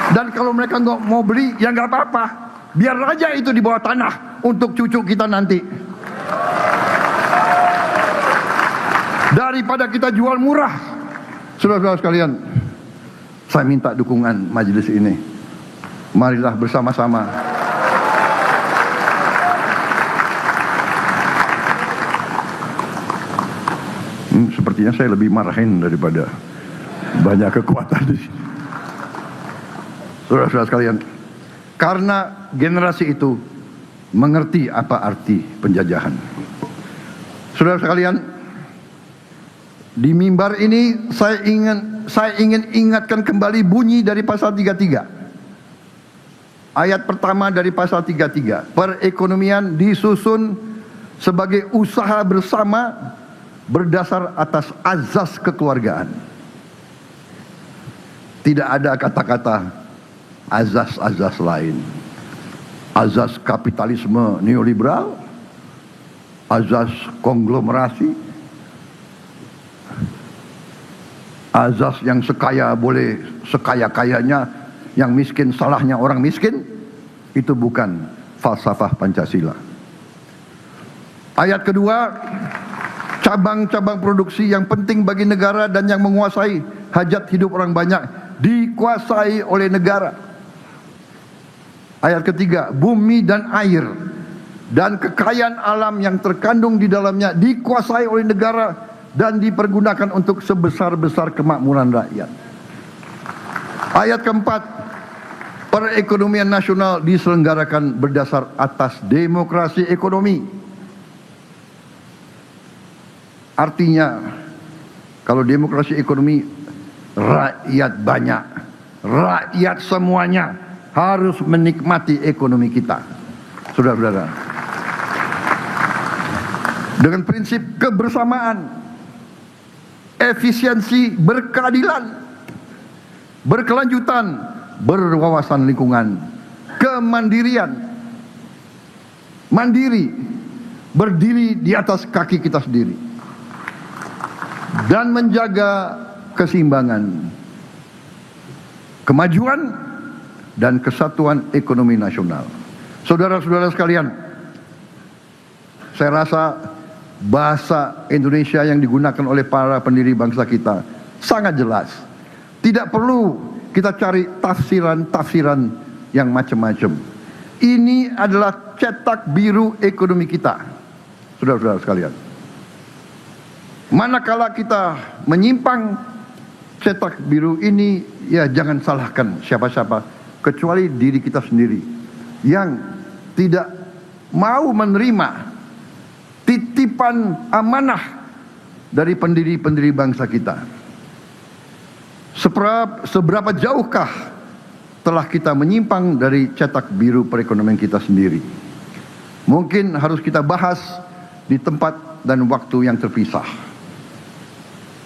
Speaker 1: Dan kalau mereka nggak mau beli, ya nggak apa-apa. Biar aja itu di bawah tanah untuk cucu kita nanti. Daripada kita jual murah. Saudara-saudara sekalian, saya minta dukungan majelis ini. Marilah bersama-sama sepertinya saya lebih marahin daripada banyak kekuatan di sini. Saudara-saudara sekalian, karena generasi itu mengerti apa arti penjajahan. Saudara sekalian, di mimbar ini saya ingin ingatkan kembali bunyi dari pasal 33. Ayat pertama dari pasal 33. Perekonomian disusun sebagai usaha bersama berdasar atas azas kekeluargaan. Tidak ada kata-kata azas-azas lain. Azas kapitalisme neoliberal, azas konglomerasi, azas yang sekaya boleh sekaya-kayanya yang miskin salahnya orang miskin, itu bukan falsafah Pancasila. Ayat kedua, cabang-cabang produksi yang penting bagi negara dan yang menguasai hajat hidup orang banyak dikuasai oleh negara. Ayat ketiga, bumi dan air dan kekayaan alam yang terkandung di dalamnya dikuasai oleh negara dan dipergunakan untuk sebesar-besar kemakmuran rakyat. Ayat keempat, perekonomian nasional diselenggarakan berdasar atas demokrasi ekonomi. Artinya, kalau demokrasi ekonomi, rakyat banyak, rakyat semuanya harus menikmati ekonomi kita. Saudara-saudara, dengan prinsip kebersamaan, efisiensi, berkeadilan, berkelanjutan, berwawasan lingkungan, kemandirian, mandiri, berdiri di atas kaki kita sendiri, dan menjaga keseimbangan, kemajuan, dan kesatuan ekonomi nasional. Saudara-saudara sekalian, saya rasa bahasa Indonesia yang digunakan oleh para pendiri bangsa kita sangat jelas. Tidak perlu kita cari tafsiran-tafsiran yang macam-macam. Ini adalah cetak biru ekonomi kita, saudara-saudara sekalian. Manakala kita menyimpang cetak biru ini, ya jangan salahkan siapa-siapa kecuali diri kita sendiri yang tidak mau menerima titipan amanah dari pendiri-pendiri bangsa kita. Seberapa jauhkah telah kita menyimpang dari cetak biru perekonomian kita sendiri? Mungkin harus kita bahas di tempat dan waktu yang terpisah.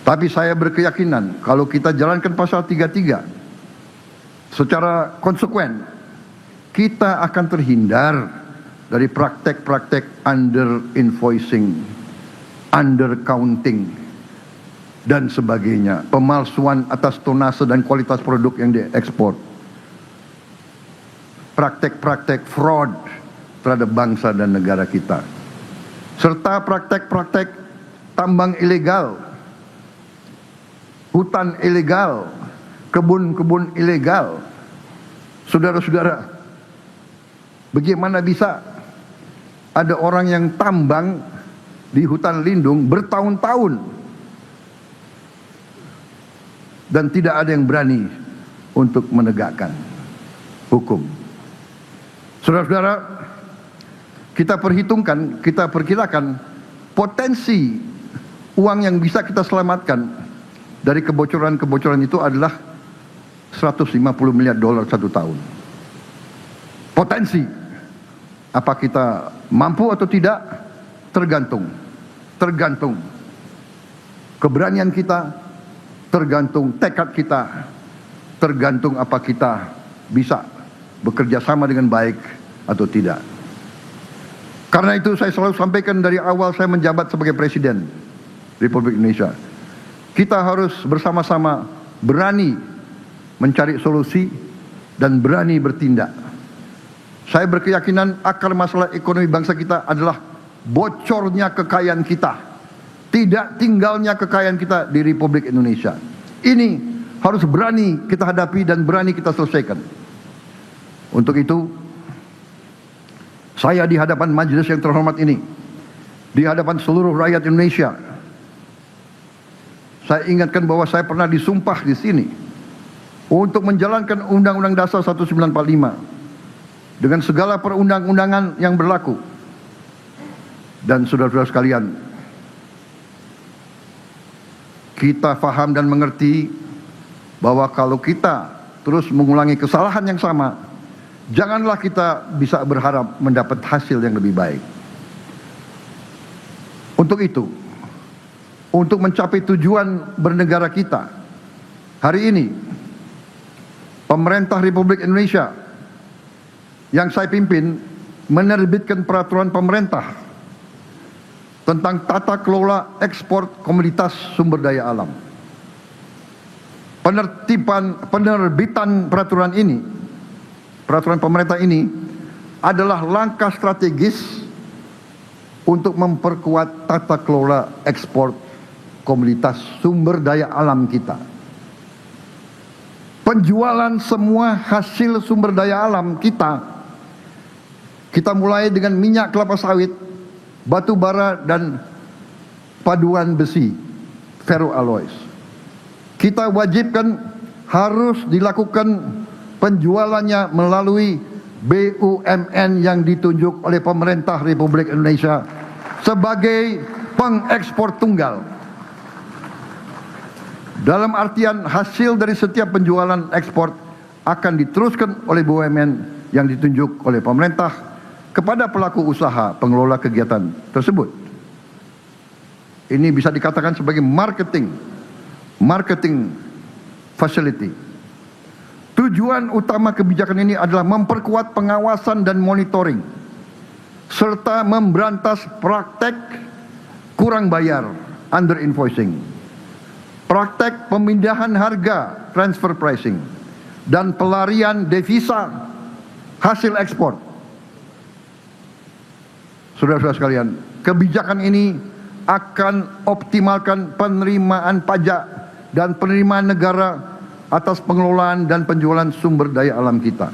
Speaker 1: Tapi saya berkeyakinan kalau kita jalankan pasal 33 secara konsekuen, kita akan terhindar dari praktek-praktek under invoicing, under counting, dan sebagainya, pemalsuan atas tonase dan kualitas produk yang diekspor, praktek-praktek fraud terhadap bangsa dan negara kita, serta praktek-praktek tambang ilegal, hutan ilegal, kebun-kebun ilegal. Saudara-saudara, bagaimana bisa ada orang yang tambang di hutan lindung bertahun-tahun dan tidak ada yang berani untuk menegakkan hukum? Saudara-saudara, kita perhitungkan, kita perkirakan potensi uang yang bisa kita selamatkan dari kebocoran-kebocoran itu adalah $150 miliar satu tahun. Potensi. Apa kita mampu atau tidak? Tergantung. Keberanian kita, tergantung tekad kita, tergantung apa kita bisa bekerja sama dengan baik atau tidak. Karena itu saya selalu sampaikan dari awal saya menjabat sebagai Presiden Republik Indonesia, kita harus bersama-sama berani mencari solusi dan berani bertindak. Saya berkeyakinan akar masalah ekonomi bangsa kita adalah bocornya kekayaan kita, tidak tinggalnya kekayaan kita di Republik Indonesia. Ini harus berani kita hadapi dan berani kita selesaikan. Untuk itu, saya di hadapan majelis yang terhormat ini, di hadapan seluruh rakyat Indonesia, saya ingatkan bahwa saya pernah disumpah di sini untuk menjalankan Undang-Undang Dasar 1945 dengan segala perundang-undangan yang berlaku. Dan saudara-saudara sekalian, kita faham dan mengerti bahwa kalau kita terus mengulangi kesalahan yang sama, janganlah kita bisa berharap mendapat hasil yang lebih baik. Untuk itu, untuk mencapai tujuan bernegara kita, hari ini pemerintah Republik Indonesia yang saya pimpin menerbitkan peraturan pemerintah tentang tata kelola ekspor komoditas sumber daya alam. penerbitan peraturan pemerintah ini adalah langkah strategis untuk memperkuat tata kelola ekspor komoditas sumber daya alam kita. Penjualan semua hasil sumber daya alam kita mulai dengan minyak kelapa sawit, batu bara, dan paduan besi, ferroalloys. Kita wajibkan harus dilakukan penjualannya melalui BUMN yang ditunjuk oleh pemerintah Republik Indonesia sebagai pengekspor tunggal. Dalam artian hasil dari setiap penjualan ekspor akan diteruskan oleh BUMN yang ditunjuk oleh pemerintah kepada pelaku usaha pengelola kegiatan tersebut. Ini bisa dikatakan sebagai marketing facility. Tujuan utama kebijakan ini adalah memperkuat pengawasan dan monitoring serta memberantas praktek kurang bayar, under invoicing, praktek pemindahan harga, transfer pricing, dan pelarian devisa hasil ekspor. Saudara-saudara sekalian, kebijakan ini akan optimalkan penerimaan pajak dan penerimaan negara atas pengelolaan dan penjualan sumber daya alam kita.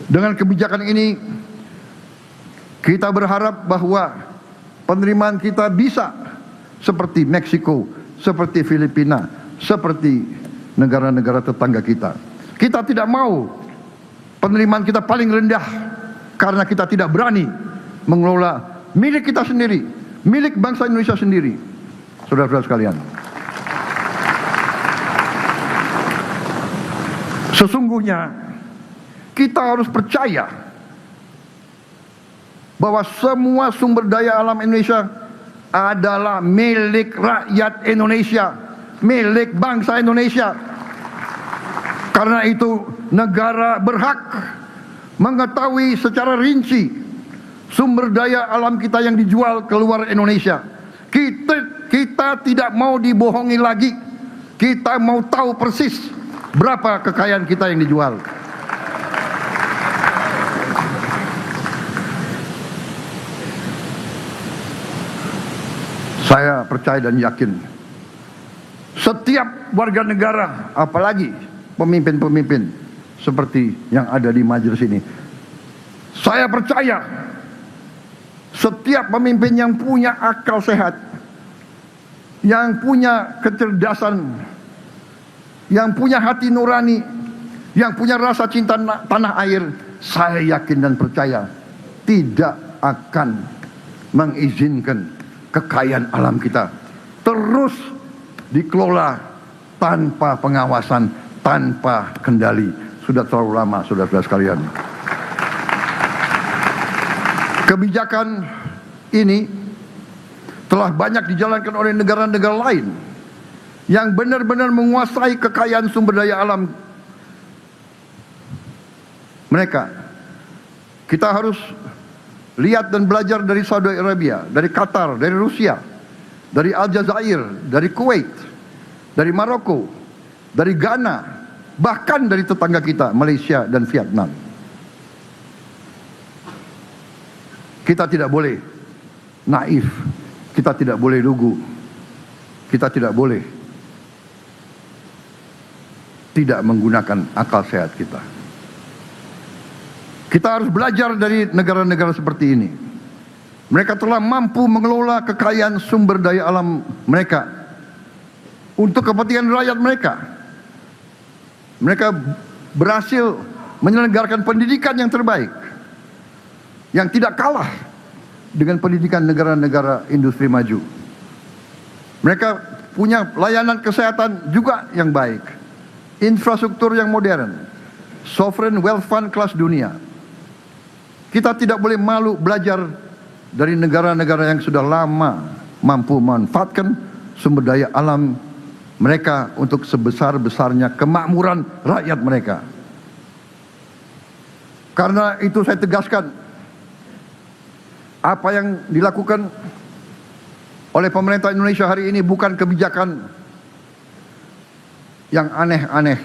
Speaker 1: Dengan kebijakan ini, kita berharap bahwa penerimaan kita bisa seperti Meksiko, seperti Filipina, seperti negara-negara tetangga kita. Kita tidak mau penerimaan kita paling rendah karena kita tidak berani mengelola milik kita sendiri, milik bangsa Indonesia sendiri. Saudara-saudara sekalian, sesungguhnya kita harus percaya bahwa semua sumber daya alam Indonesia adalah milik rakyat Indonesia, milik bangsa Indonesia. Karena itu negara berhak mengetahui secara rinci sumber daya alam kita yang dijual keluar Indonesia. Kita tidak mau dibohongi lagi. Kita mau tahu persis berapa kekayaan kita yang dijual. Saya percaya dan yakin setiap warga negara, apalagi pemimpin-pemimpin seperti yang ada di majelis ini, saya percaya setiap pemimpin yang punya akal sehat, yang punya kecerdasan, yang punya hati nurani, yang punya rasa cinta tanah air, saya yakin dan percaya tidak akan mengizinkan kekayaan alam kita terus dikelola tanpa pengawasan, tanpa kendali. Sudah terlalu lama, saudara-saudara sekalian. Kebijakan ini telah banyak dijalankan oleh negara-negara lain yang benar-benar menguasai kekayaan sumber daya alam mereka. Kita harus lihat dan belajar dari Saudi Arabia, dari Qatar, dari Rusia, dari Aljazair, dari Kuwait, dari Maroko, dari Ghana, bahkan dari tetangga kita, Malaysia dan Vietnam. Kita tidak boleh naif, kita tidak boleh lugu, kita tidak boleh tidak menggunakan akal sehat kita. Kita harus belajar dari negara-negara seperti ini. Mereka telah mampu mengelola kekayaan sumber daya alam mereka untuk kepentingan rakyat mereka. Mereka berhasil menyelenggarakan pendidikan yang terbaik, yang tidak kalah dengan pendidikan negara-negara industri maju. Mereka punya layanan kesehatan juga yang baik, infrastruktur yang modern, sovereign wealth fund kelas dunia. Kita tidak boleh malu belajar dari negara-negara yang sudah lama mampu memanfaatkan sumber daya alam mereka untuk sebesar-besarnya kemakmuran rakyat mereka. Karena itu saya tegaskan, apa yang dilakukan oleh pemerintah Indonesia hari ini bukan kebijakan yang aneh-aneh,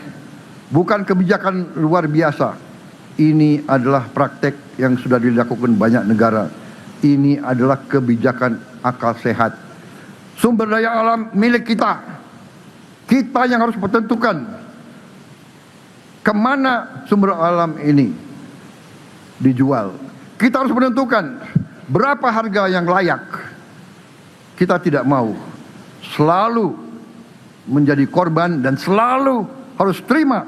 Speaker 1: bukan kebijakan luar biasa. Ini adalah praktek yang sudah dilakukan banyak negara. Ini adalah kebijakan akal sehat. Sumber daya alam milik kita. Kita yang harus menentukan kemana sumber alam ini dijual. Kita harus menentukan berapa harga yang layak. Kita tidak mau selalu menjadi korban dan selalu harus terima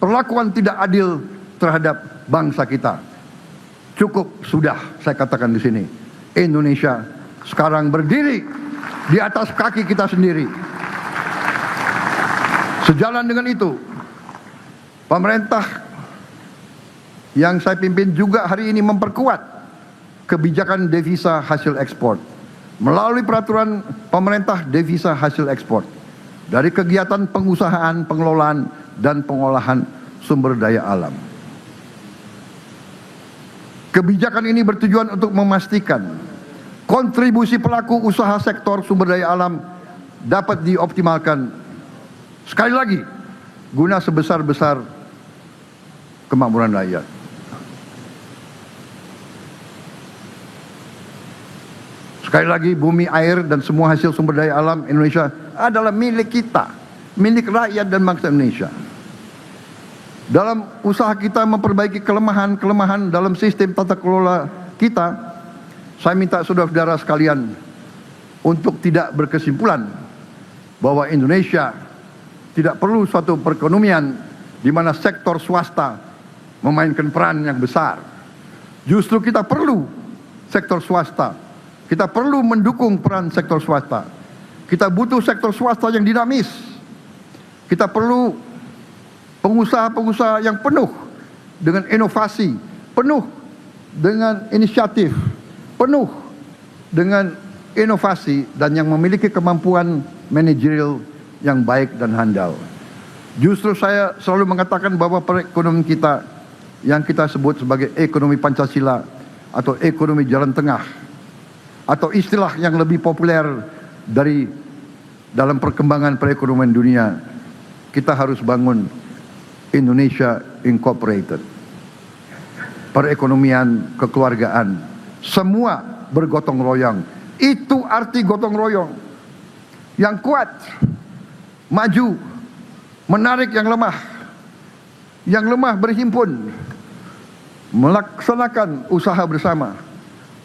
Speaker 1: perlakuan tidak adil terhadap bangsa kita. Cukup sudah, saya katakan di sini. Indonesia sekarang berdiri di atas kaki kita sendiri. Sejalan dengan itu, pemerintah yang saya pimpin juga hari ini memperkuat kebijakan devisa hasil ekspor melalui peraturan pemerintah devisa hasil ekspor dari kegiatan pengusahaan, pengelolaan, dan pengolahan sumber daya alam. Kebijakan ini bertujuan untuk memastikan kontribusi pelaku usaha sektor sumber daya alam dapat dioptimalkan, sekali lagi, guna sebesar-besar kemakmuran rakyat. Sekali lagi, bumi, air, dan semua hasil sumber daya alam Indonesia adalah milik kita, milik rakyat dan bangsa Indonesia. Dalam usaha kita memperbaiki kelemahan-kelemahan dalam sistem tata kelola kita, saya minta saudara-saudara sekalian untuk tidak berkesimpulan bahwa Indonesia tidak perlu suatu perekonomian di mana sektor swasta memainkan peran yang besar. Justru kita perlu sektor swasta. Kita perlu mendukung peran sektor swasta. Kita butuh sektor swasta yang dinamis. Kita perlu pengusaha-pengusaha yang penuh dengan inovasi, penuh dengan inisiatif, penuh dengan inovasi, dan yang memiliki kemampuan manajerial yang baik dan handal. Justru saya selalu mengatakan bahwa perekonomian kita yang kita sebut sebagai ekonomi Pancasila atau ekonomi jalan tengah, atau istilah yang lebih populer dari dalam perkembangan perekonomian dunia, kita harus bangun Indonesia Incorporated. Perekonomian kekeluargaan, semua bergotong royong. Itu arti gotong royong. Yang kuat maju, menarik yang lemah. Yang lemah berhimpun, melaksanakan usaha bersama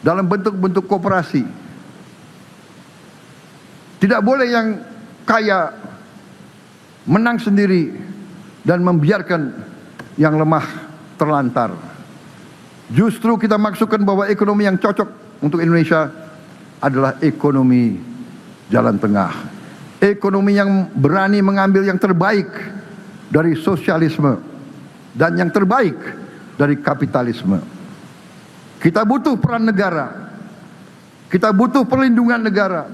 Speaker 1: dalam bentuk-bentuk koperasi. Tidak boleh yang kaya menang sendiri dan membiarkan yang lemah terlantar. Justru kita maksudkan bahwa ekonomi yang cocok untuk Indonesia adalah ekonomi jalan tengah. Ekonomi yang berani mengambil yang terbaik dari sosialisme dan yang terbaik dari kapitalisme. Kita butuh peran negara. Kita butuh perlindungan negara.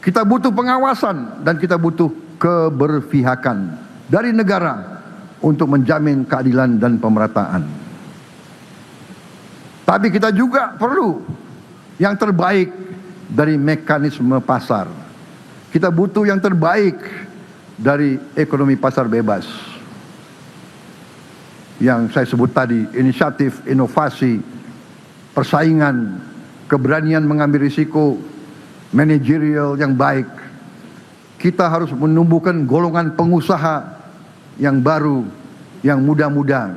Speaker 1: Kita butuh pengawasan dan kita butuh keberpihakan dari negara untuk menjamin keadilan dan pemerataan. Tapi kita juga perlu yang terbaik dari mekanisme pasar. Kita butuh yang terbaik dari ekonomi pasar bebas. Yang saya sebut tadi, inisiatif, inovasi, persaingan, keberanian mengambil risiko, manajerial yang baik. Kita harus menumbuhkan golongan pengusaha yang baru, yang muda-muda.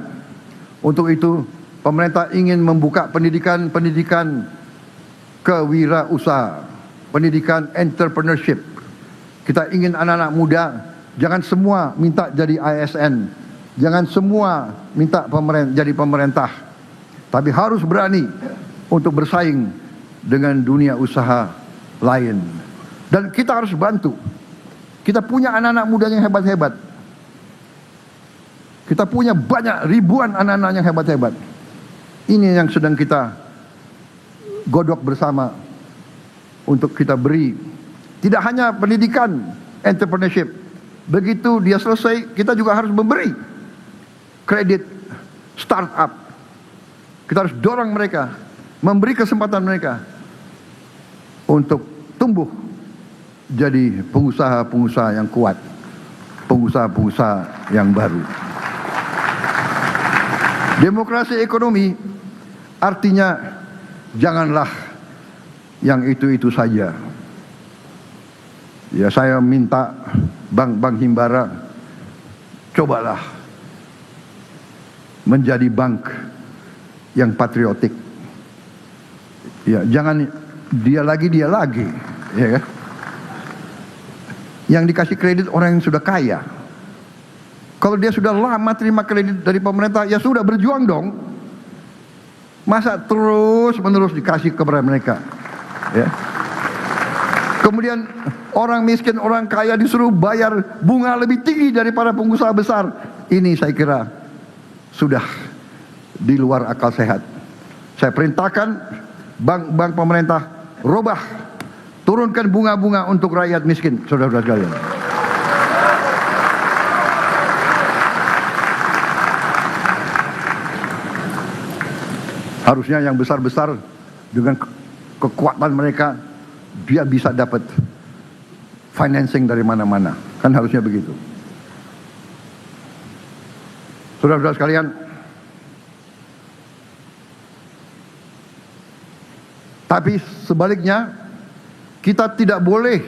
Speaker 1: Untuk itu, pemerintah ingin membuka pendidikan kewirausahaan, pendidikan entrepreneurship. Kita ingin anak-anak muda, jangan semua minta jadi ASN, jangan semua minta jadi pemerintah, tapi harus berani untuk bersaing dengan dunia usaha lain. Dan kita harus bantu. Kita punya anak-anak muda yang hebat-hebat. Kita punya banyak ribuan anak-anak yang hebat-hebat. Ini yang sedang kita godok bersama untuk kita beri. Tidak hanya pendidikan entrepreneurship. Begitu dia selesai, kita juga harus memberi kredit startup. Kita harus dorong mereka, memberi kesempatan mereka untuk tumbuh jadi pengusaha-pengusaha yang kuat. pengusaha-pengusaha yang baru. Demokrasi ekonomi artinya janganlah yang itu-itu saja. Ya, saya minta bank-bank himbara, cobalah menjadi bank yang patriotik. Ya, jangan dia lagi, ya kan? Yang dikasih kredit orang yang sudah kaya. Kalau dia sudah lama terima kredit dari pemerintah, ya sudah, berjuang dong. Masa terus-menerus dikasih kepada mereka? Ya. Kemudian orang miskin, orang kaya disuruh bayar bunga lebih tinggi daripada pengusaha besar. Ini saya kira sudah di luar akal sehat. Saya perintahkan bank-bank pemerintah robah, turunkan bunga-bunga untuk rakyat miskin, saudara-saudara sekalian. Harusnya yang besar-besar dengan kekuatan mereka, dia bisa dapat financing dari mana-mana. Kan harusnya begitu. Saudara-saudara sekalian, tapi sebaliknya, kita tidak boleh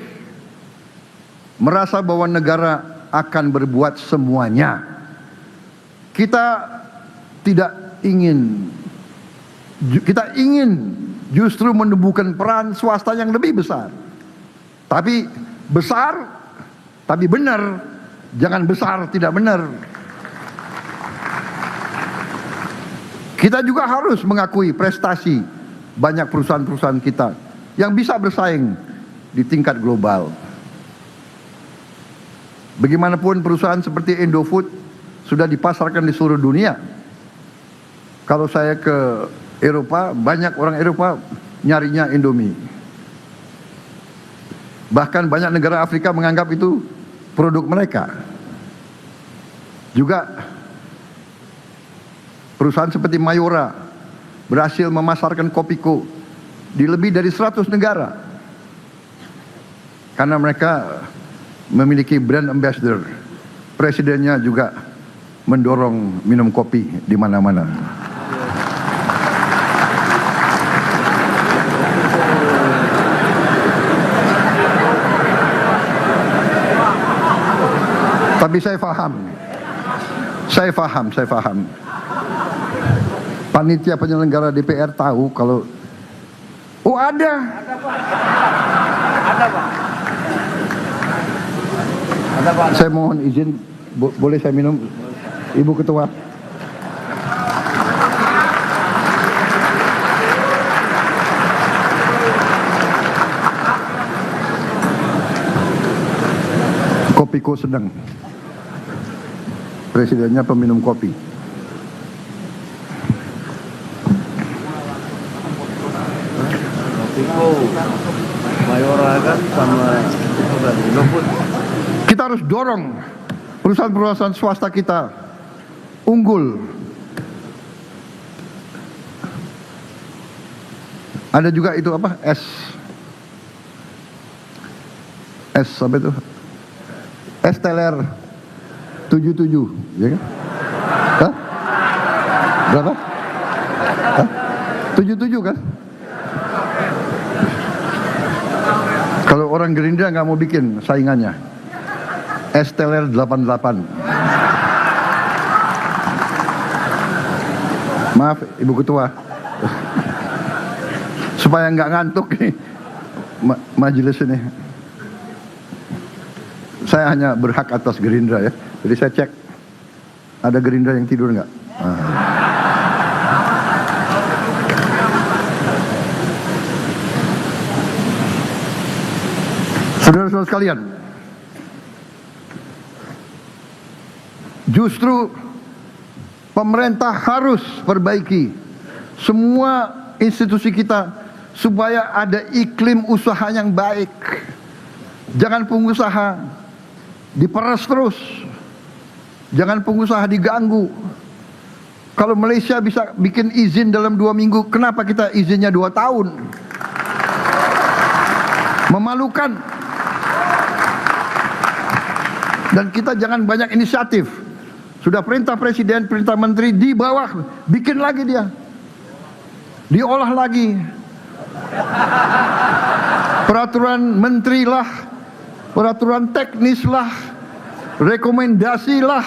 Speaker 1: merasa bahwa negara akan berbuat semuanya. Kita tidak ingin, kita ingin justru menumbuhkan peran swasta yang lebih besar. Tapi besar, tapi benar. Jangan besar tidak benar. Kita juga harus mengakui prestasi banyak perusahaan-perusahaan kita yang bisa bersaing di tingkat global. Bagaimanapun perusahaan seperti Indofood sudah dipasarkan di seluruh dunia. Kalau saya ke Eropa, banyak orang Eropa nyarinya Indomie. Bahkan banyak negara Afrika menganggap itu produk mereka. Juga perusahaan seperti Mayora berhasil memasarkan Kopiko di lebih dari 100 negara. Karena mereka memiliki brand ambassador. Presidennya juga mendorong minum kopi di mana-mana. Tapi saya paham. Panitia penyelenggara DPR tahu kalau ada Pak. Saya mohon izin, boleh saya minum, Ibu Ketua? Kopiko sedang. Presidennya peminum kopi.
Speaker 2: Kopiko, Mayora kan sama Indofood.
Speaker 1: Kita harus dorong perusahaan-perusahaan swasta kita unggul. Ada juga itu apa? S apa itu? Esteller 77, ya kan? Hah? Berapa? Hah? 77 kan? Kalau orang Gerindra nggak mau bikin saingannya, Esteller 88. Maaf, Ibu Ketua, supaya nggak ngantuk nih majelis ini. Saya hanya berhak atas Gerindra ya. Jadi saya cek, ada Gerindra yang tidur nggak? Saudara-saudara sekalian, justru pemerintah harus perbaiki semua institusi kita supaya ada iklim usaha yang baik. Jangan pengusaha diperas terus. Jangan pengusaha diganggu. Kalau Malaysia bisa bikin izin dalam 2 minggu, kenapa kita izinnya 2 tahun? Memalukan. Dan kita jangan banyak inisiatif. Sudah perintah presiden, perintah menteri, di bawah bikin lagi dia, diolah lagi. Peraturan menteri lah, peraturan teknis lah, rekomendasi lah.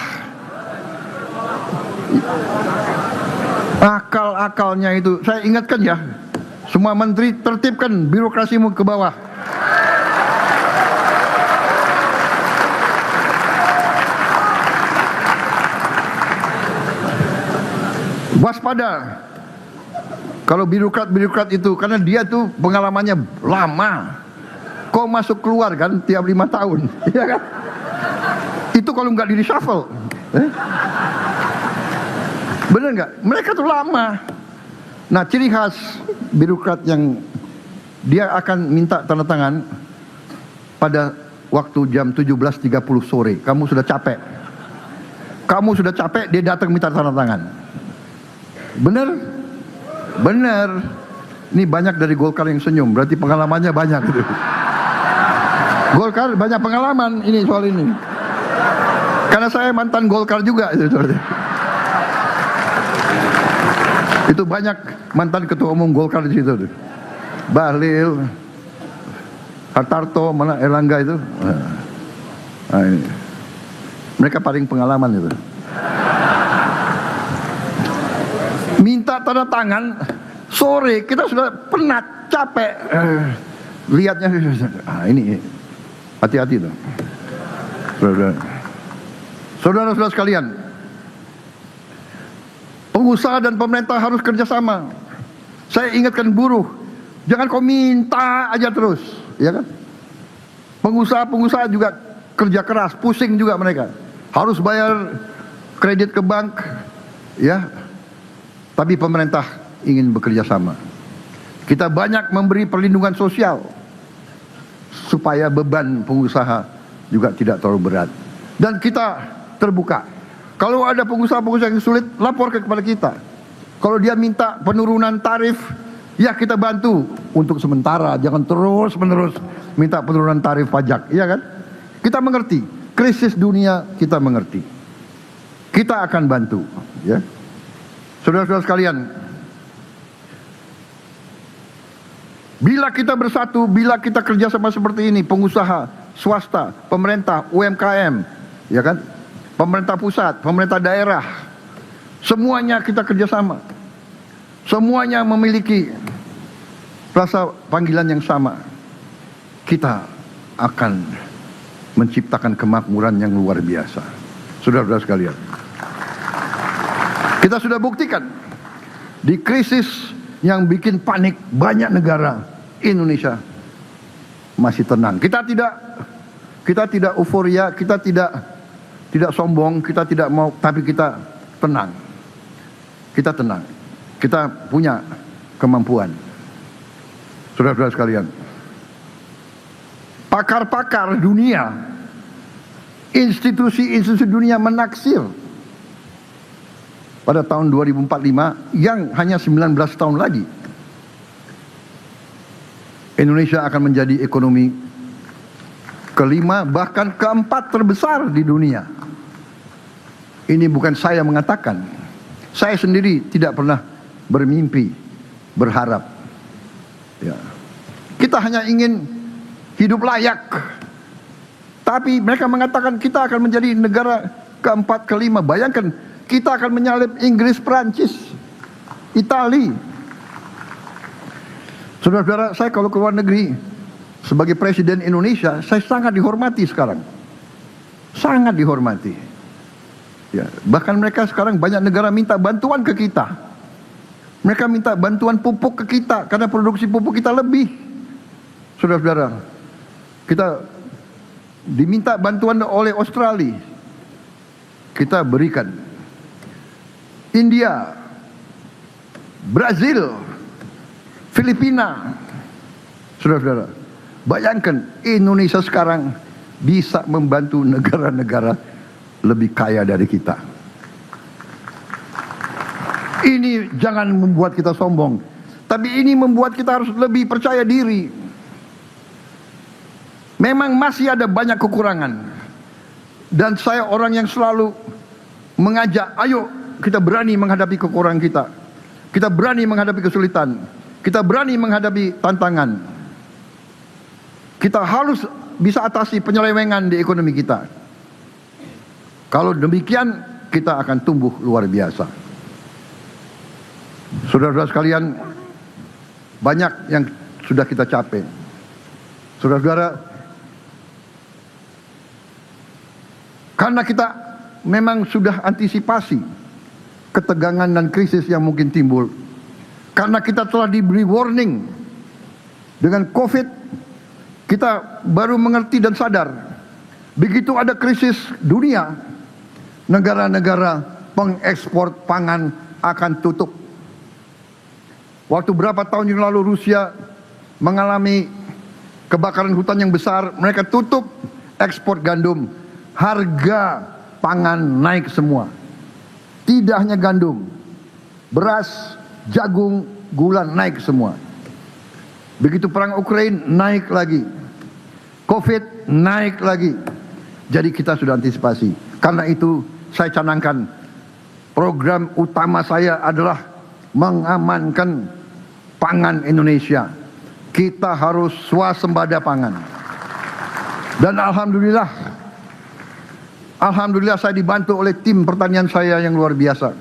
Speaker 1: Akal-akalnya itu, saya ingatkan ya, semua menteri tertibkan birokrasimu ke bawah. Waspada kalau birokrat itu, karena dia tuh pengalamannya lama. Kok masuk keluar kan tiap 5 tahun, ya kan? Itu kalau nggak di reshuffle, bener nggak? Mereka tuh lama. Nah, ciri khas birokrat yang dia akan minta tanda tangan pada waktu jam 17.30 sore. Kamu sudah capek. Kamu sudah capek, dia datang minta tanda tangan. Bener? Bener. Ini banyak dari Golkar yang senyum, berarti pengalamannya banyak. Golkar banyak pengalaman ini soal ini. Karena saya mantan Golkar juga. Itu banyak mantan ketua umum Golkar di situ. Bahlil, Hartarto, mana Erlangga itu. Nah, ini. Mereka paling pengalaman itu. Minta tanda tangan sore, kita sudah penat, capek. Lihatnya, ini hati-hati tuh. Saudara-saudara sekalian, pengusaha dan pemerintah harus kerjasama. Saya ingatkan buruh, jangan kau minta aja terus, ya kan? Pengusaha juga kerja keras, pusing juga mereka. Harus bayar kredit ke bank, ya. Tapi pemerintah ingin bekerja sama. Kita banyak memberi perlindungan sosial supaya beban pengusaha juga tidak terlalu berat. Dan kita terbuka. Kalau ada pengusaha-pengusaha yang sulit, lapor kepada kita. Kalau dia minta penurunan tarif, ya kita bantu untuk sementara. Jangan terus-menerus minta penurunan tarif pajak, ya kan? Kita mengerti. Krisis dunia kita mengerti. Kita akan bantu, ya. Saudara-saudara sekalian, bila kita bersatu, bila kita kerjasama seperti ini, pengusaha, swasta, pemerintah, UMKM, ya kan, pemerintah pusat, pemerintah daerah, semuanya kita kerjasama, semuanya memiliki rasa panggilan yang sama, kita akan menciptakan kemakmuran yang luar biasa. Saudara-saudara sekalian, kita sudah buktikan di krisis yang bikin panik banyak negara, Indonesia masih tenang. Kita tidak euforia, kita tidak sombong, kita tidak mau, tapi kita tenang. Kita tenang. Kita punya kemampuan. Saudara-saudara sekalian, pakar-pakar dunia, institusi-institusi dunia menaksir pada tahun 2045 yang hanya 19 tahun lagi Indonesia akan menjadi ekonomi kelima bahkan keempat terbesar di dunia. Ini bukan saya mengatakan. Saya sendiri tidak pernah bermimpi, berharap. Ya. Kita hanya ingin hidup layak. Tapi mereka mengatakan kita akan menjadi negara keempat, kelima. Bayangkan, kita akan menyalip Inggris, Perancis, Itali. Saudara-saudara, saya kalau ke luar negeri sebagai presiden Indonesia, saya sangat dihormati sekarang. Sangat dihormati. Ya, bahkan mereka sekarang banyak negara minta bantuan ke kita. Mereka minta bantuan pupuk ke kita karena produksi pupuk kita lebih. Saudara-saudara, kita diminta bantuan oleh Australia. Kita berikan. India, Brazil, Filipina. Saudara-saudara, bayangkan Indonesia sekarang bisa membantu negara-negara lebih kaya dari kita. Ini jangan membuat kita sombong, tapi ini membuat kita harus lebih percaya diri. Memang masih ada banyak kekurangan. Dan saya orang yang selalu mengajak, ayo kita berani menghadapi kekurangan kita. Kita berani menghadapi kesulitan. Kita berani menghadapi tantangan. Kita harus bisa atasi penyelewengan di ekonomi kita. Kalau demikian, kita akan tumbuh luar biasa. Saudara-saudara sekalian, banyak yang sudah kita capai. Saudara-saudara, karena kita memang sudah antisipasi ketegangan dan krisis yang mungkin timbul. Karena kita telah diberi warning dengan COVID, kita baru mengerti dan sadar. Begitu ada krisis dunia, negara-negara pengekspor pangan akan tutup. Waktu berapa tahun yang lalu Rusia mengalami kebakaran hutan yang besar, mereka tutup ekspor gandum. Harga pangan naik semua. Tidak hanya gandum, beras, jagung, gula naik semua. Begitu perang Ukraina naik lagi, COVID naik lagi. Jadi kita sudah antisipasi. Karena itu saya canangkan, program utama saya adalah mengamankan pangan Indonesia. Kita harus swasembada pangan. Dan Alhamdulillah saya dibantu oleh tim pertanian saya yang luar biasa.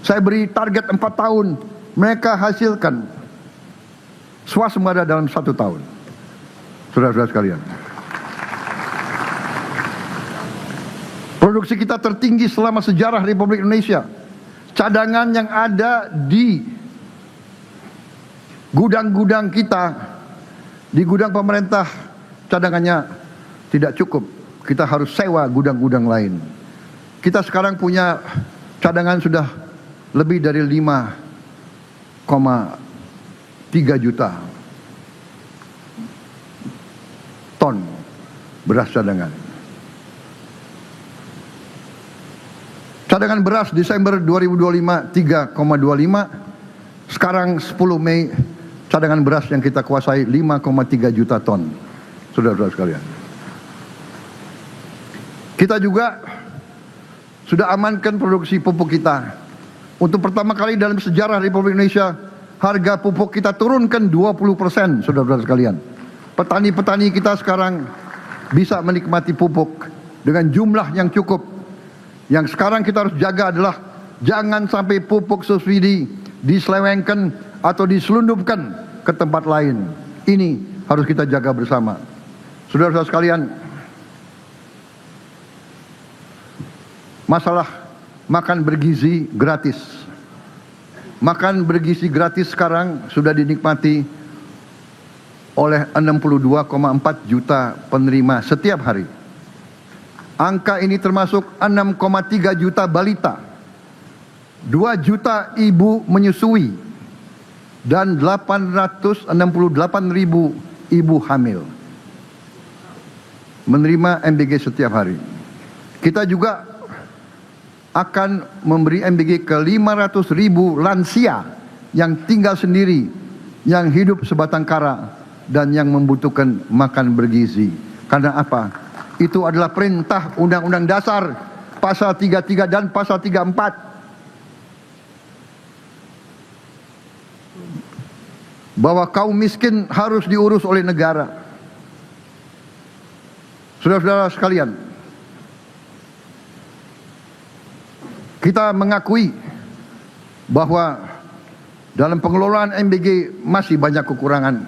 Speaker 1: Saya beri target 4 tahun, mereka hasilkan swasembada dalam 1 tahun. Saudara-saudara sekalian, produksi kita tertinggi selama sejarah Republik Indonesia. Cadangan yang ada di gudang-gudang kita, di gudang pemerintah, cadangannya tidak cukup. Kita harus sewa gudang-gudang lain. Kita sekarang punya cadangan sudah lebih dari 5,3 juta ton beras cadangan. Cadangan beras Desember 2025 3,25. Sekarang 10 Mei cadangan beras yang kita kuasai 5,3 juta ton. Saudara-saudara sekalian, kita juga sudah amankan produksi pupuk kita. Untuk pertama kali dalam sejarah Republik Indonesia, harga pupuk kita turunkan 20%, saudara-saudara sekalian. Petani-petani kita sekarang bisa menikmati pupuk dengan jumlah yang cukup. Yang sekarang kita harus jaga adalah jangan sampai pupuk subsidi diselewengkan atau diselundupkan ke tempat lain. Ini harus kita jaga bersama. Saudara-saudara sekalian, masalah makan bergizi gratis. Makan bergizi gratis sekarang sudah dinikmati oleh 62,4 juta penerima setiap hari. Angka ini termasuk 6,3 juta balita, 2 juta ibu menyusui, dan 868.000 ibu hamil menerima MBG setiap hari. Kita juga akan memberi MBG ke 500.000 lansia yang tinggal sendiri, yang hidup sebatang kara, dan yang membutuhkan makan bergizi. Karena apa? Itu adalah perintah Undang-Undang Dasar pasal 33 dan pasal 34. Bahwa kaum miskin harus diurus oleh negara. Saudara-saudara sekalian, kita mengakui bahwa dalam pengelolaan MBG masih banyak kekurangan.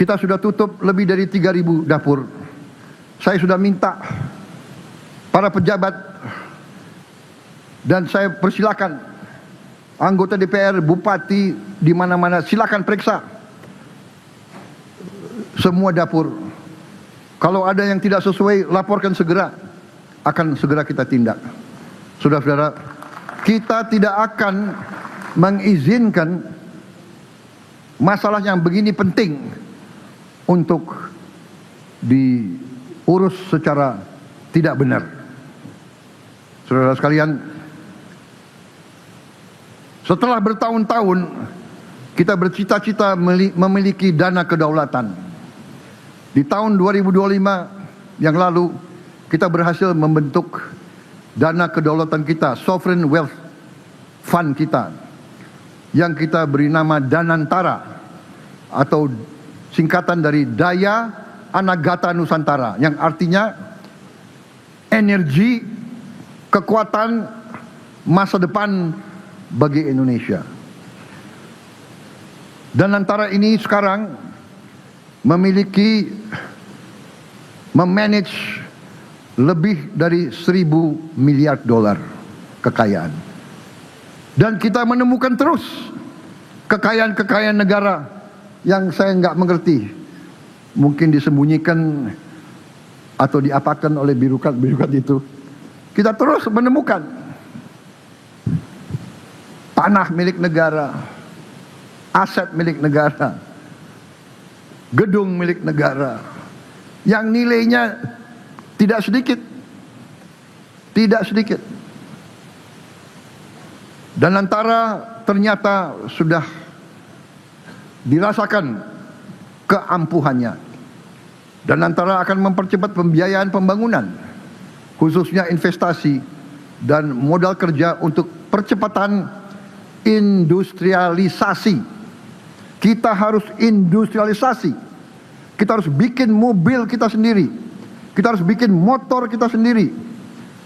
Speaker 1: Kita sudah tutup lebih dari 3.000 dapur. Saya sudah minta para pejabat, dan saya persilakan anggota DPR, bupati, di mana-mana, silakan periksa semua dapur. Kalau ada yang tidak sesuai, laporkan segera. Akan segera kita tindak. Saudara-saudara, kita tidak akan mengizinkan masalah yang begini penting untuk diurus secara tidak benar. Saudara sekalian, setelah bertahun-tahun kita bercita-cita memiliki dana kedaulatan. Di tahun 2025 yang lalu kita berhasil membentuk dana kedaulatan kita, sovereign wealth fund kita, yang kita beri nama Danantara, atau singkatan dari Daya Anagata Nusantara, yang artinya energi, kekuatan masa depan bagi Indonesia. Danantara ini sekarang memanage lebih dari 1.000 miliar dolar kekayaan. Dan kita menemukan terus kekayaan-kekayaan negara yang saya nggak mengerti. Mungkin disembunyikan atau diapakan oleh birokrat-birokrat itu. Kita terus menemukan tanah milik negara, aset milik negara, gedung milik negara, yang nilainya tidak sedikit. Tidak sedikit. Dan antara ternyata sudah dirasakan keampuhannya. Dan antara akan mempercepat pembiayaan pembangunan, khususnya investasi dan modal kerja untuk percepatan industrialisasi. Kita harus industrialisasi. Kita harus bikin mobil kita sendiri. Kita harus bikin motor kita sendiri.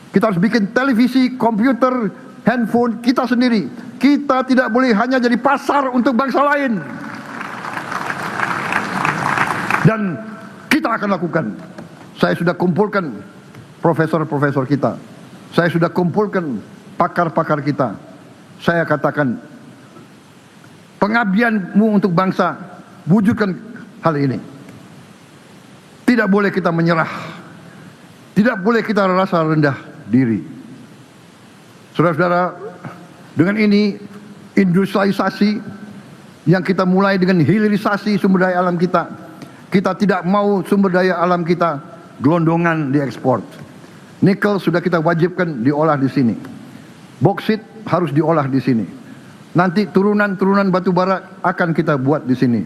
Speaker 1: Kita harus bikin televisi, komputer, handphone kita sendiri. Kita tidak boleh hanya jadi pasar untuk bangsa lain. Dan kita akan lakukan. Saya sudah kumpulkan profesor-profesor kita. Saya sudah kumpulkan pakar-pakar kita. Saya katakan, pengabdianmu untuk bangsa, wujudkan hal ini. Tidak boleh kita menyerah. Tidak boleh kita rasa rendah diri. Saudara-saudara, dengan ini industrialisasi yang kita mulai dengan hilirisasi sumber daya alam kita. Kita tidak mau sumber daya alam kita gelondongan diekspor. Nikel sudah kita wajibkan diolah di sini. Boksit harus diolah di sini. Nanti turunan-turunan batu bara akan kita buat di sini.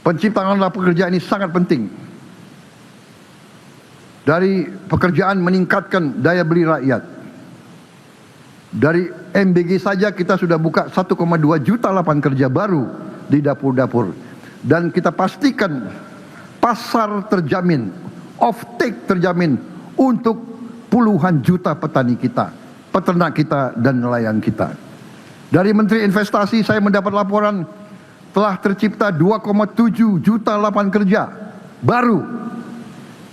Speaker 1: Penciptaan lapangan pekerjaan ini sangat penting. Dari pekerjaan meningkatkan daya beli rakyat. Dari MBG saja kita sudah buka 1,2 juta lapangan kerja baru di dapur-dapur. Dan kita pastikan pasar terjamin, off-take terjamin untuk puluhan juta petani kita, peternak kita, dan nelayan kita. Dari Menteri Investasi saya mendapat laporan telah tercipta 2,7 juta lapangan kerja baru